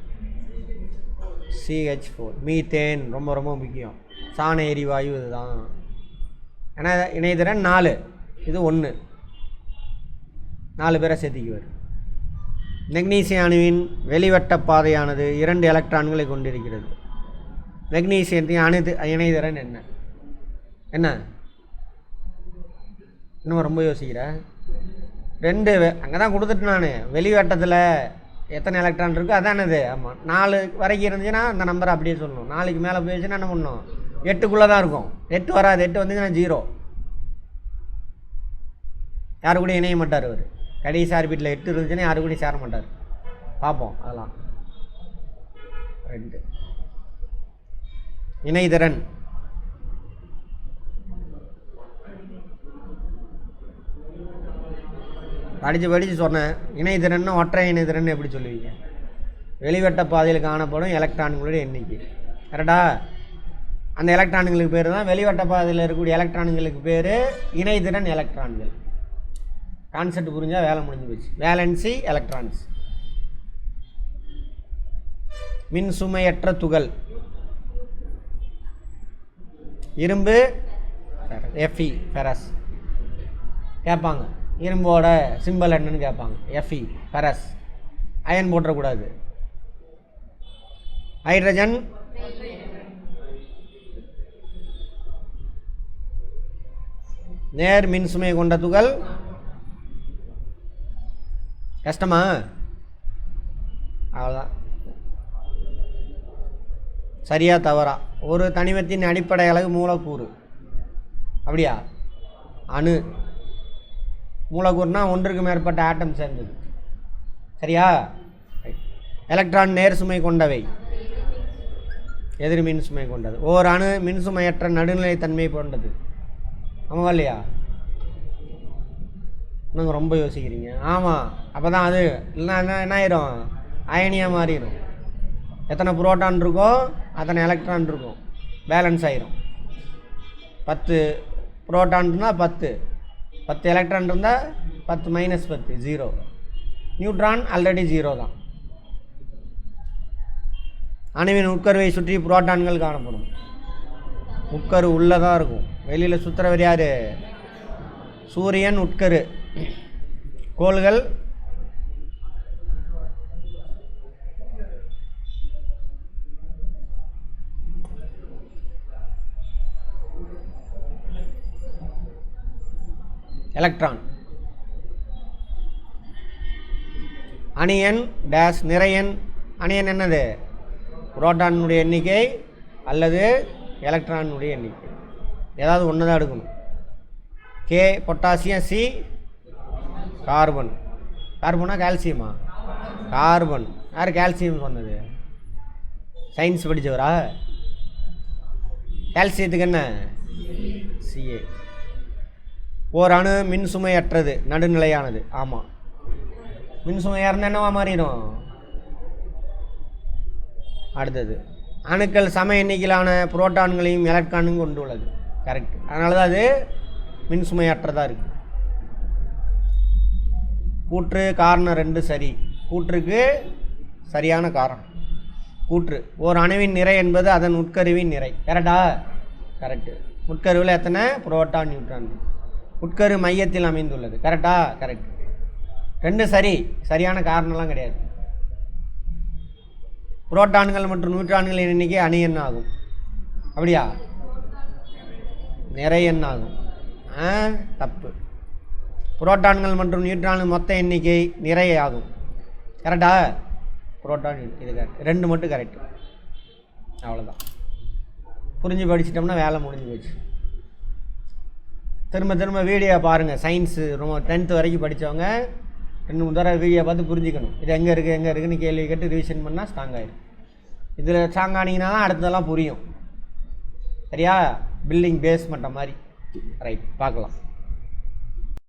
CH4. மீத்தேன் ரொம்ப ரொம்ப முக்கியம். சாண எரிவாயு இதுதான். ஏன்னா இணைதிறன் 4, இது 1, 4 பேரை சேர்த்திக்குவார். மெக்னீசிய அணுவின் வெளிவட்ட பாதையானது 2 எலக்ட்ரான்களை கொண்டிருக்கிறது. மெக்னீசியத்தின் அணு இணைதிறன் என்ன? என்ன இன்னும் ரொம்ப யோசிக்கிறேன். 2 அங்கே தான் கொடுத்துட்டு நான் வெளிவட்டத்தில் எத்தனை எலக்ட்ரான் இருக்கோ அதானது. ஆமாம், 4 வரைக்கும் இருந்துச்சுன்னா அந்த நம்பரை அப்படியே சொல்லணும். 4க்கு மேலே போயிடுச்சுன்னா என்ன பண்ணணும்? 8க்குள்ளே தான் இருக்கும். 8 வராது. 8 வந்துச்சுன்னா 0. யாரு கூட இணைய மாட்டார் அவர். கடைசி ஆர்பிட்டில் 8 இருந்துச்சுன்னா யாரு கூட சேர மாட்டார். பார்ப்போம் அதெல்லாம். 2 இணைதிறன். படித்து சொன்னேன். இணைதிறன்னா ஒற்றை இணைதிறன் எப்படி சொல்லுவீங்க? வெளிவட்ட பாதையில் காணப்படும் எலக்ட்ரான்களுடைய எண்ணிக்கை. கரெக்டா? அந்த எலக்ட்ரான்களுக்கு பேர் தான், வெளிவட்ட பாதையில் இருக்கக்கூடிய எலக்ட்ரான்களுக்கு பேர் இணைதிறன் எலக்ட்ரான்கள். கான்செப்ட் புரிஞ்சால் வேலை முடிஞ்சு போச்சு. Valency electrons. மின் சுமையற்ற துகள் இரும்பு Fe ஃபெரஸ் கேட்பாங்க. இரும்போட சிம்பல் என்னன்னு கேட்பாங்க. Fe ferrous. அயன் போட்டக்கூடாது. ஹைட்ரஜன் நேர் மின் சுமை கொண்ட துகள். கஷ்டமா? அவ்வளோதான். சரியா தவறா? ஒரு தனிமத்தின் அடிப்படை அலகு மூலக்கூறு. அப்படியா? அணு. மூலக்கூறுனா ஒன்றுக்கு மேற்பட்ட ஆட்டம் சேர்ந்தது. சரியா? எலக்ட்ரான் நேர் சுமை கொண்டவை, எதிர் மின் சுமை கொண்டது. ஓர் அணு மின்சுமையற்ற நடுநிலைத்தன்மை கொண்டது. ஆமாவா இல்லையா? நீங்கள் ரொம்ப யோசிக்கிறீங்க. ஆமாம், அப்போ தான் அது இல்லைன்னா என்ன ஆயிரும்? அயனியாக மாறிடும். எத்தனை புரோட்டான் இருக்கோ அத்தனை எலக்ட்ரான் இருக்கும். பேலன்ஸ் ஆயிரும். 10 புரோட்டான் இருந்தால் 10 எலக்ட்ரான் இருந்தால் 10 - 10 0. நியூட்ரான் ஆல்ரெடி 0 தான். அணுவின் உட்கருவை சுற்றி புரோட்டான்கள் காணப்படும். உட்கரு உள்ளதாக இருக்கும். வெளியில் சுற்றுறவர் யார்? சூரியன் உட்கரு. கோள்கள் எலக்ட்ரான். அணியன் டேஷ் நிறையன். அணியன் என்னது? புரோட்டானுடைய எண்ணிக்கை அல்லது எலக்ட்ரானுடைய எண்ணிக்கை. ஏதாவது ஒன்று தான் எடுக்கணும். K potassium, C carbon. கார்பனா கால்சியமா? கார்பன். யார் கால்சியம் சொன்னது? சயின்ஸ் படித்தவரா? கால்சியத்துக்கு என்ன? Ca. ஓர் அணு மின்சுமையற்றது நடுநிலையானது. ஆமாம், மின்சுமையாக இருந்தால் என்னவா மாறிடும்? அடுத்தது அணுக்கள் சம எண்ணிக்கையிலான புரோட்டான்களையும் எலக்ட்ரானையும் கொண்டுள்ளது. கரெக்ட். அதனால தான் அது மின்சுமையற்றதாக இருக்குது. கூற்று காரணம் 2 சரி. கூற்றுக்கு சரியான காரணம். கூற்று ஓர் அணுவின் நிறை என்பது அதன் உட்கருவின் நிறை. கரெக்டா? கரெக்டு. உட்கருவில் எத்தனை புரோட்டான் நியூட்ரான்? உட்கரு மையத்தில் அமைந்துள்ளது. கரெக்டா? கரெக்ட். 2 சரி. சரியான காரணம்லாம் கிடையாது. புரோட்டான்கள் மற்றும் நியூட்ரான்களின் எண்ணிக்கை அணு எண் ஆகும். அப்படியா? நிறை எண் ஆகும். தப்பு. புரோட்டான்கள் மற்றும் நியூட்ரான்கள் மொத்த எண்ணிக்கை நிறை ஆகும். கரெக்டா? புரோட்டான் இது கரெக்ட். 2 மட்டும் கரெக்டு. அவ்வளோதான். புரிஞ்சு படிச்சிட்டோம்னா வேலை முடிஞ்சு போச்சு. திரும்ப திரும்ப வீடியோ பாருங்கள். சயின்ஸு ரொம்ப 10th வரைக்கும் படித்தவங்க 2-3 தடவை வீடியோ பார்த்து புரிஞ்சுக்கணும். இது எங்கே இருக்குதுன்னு கேள்வி கேட்டு ரிவிஷன் பண்ணால் ஸ்ட்ராங் ஆகிடும். இதில் ஸ்ட்ராங் ஆனீங்கன்னா தான் அடுத்ததெல்லாம் புரியும். சரியா? பில்டிங் பேஸ் மட்ட மாதிரி. ரைட், பார்க்கலாம்.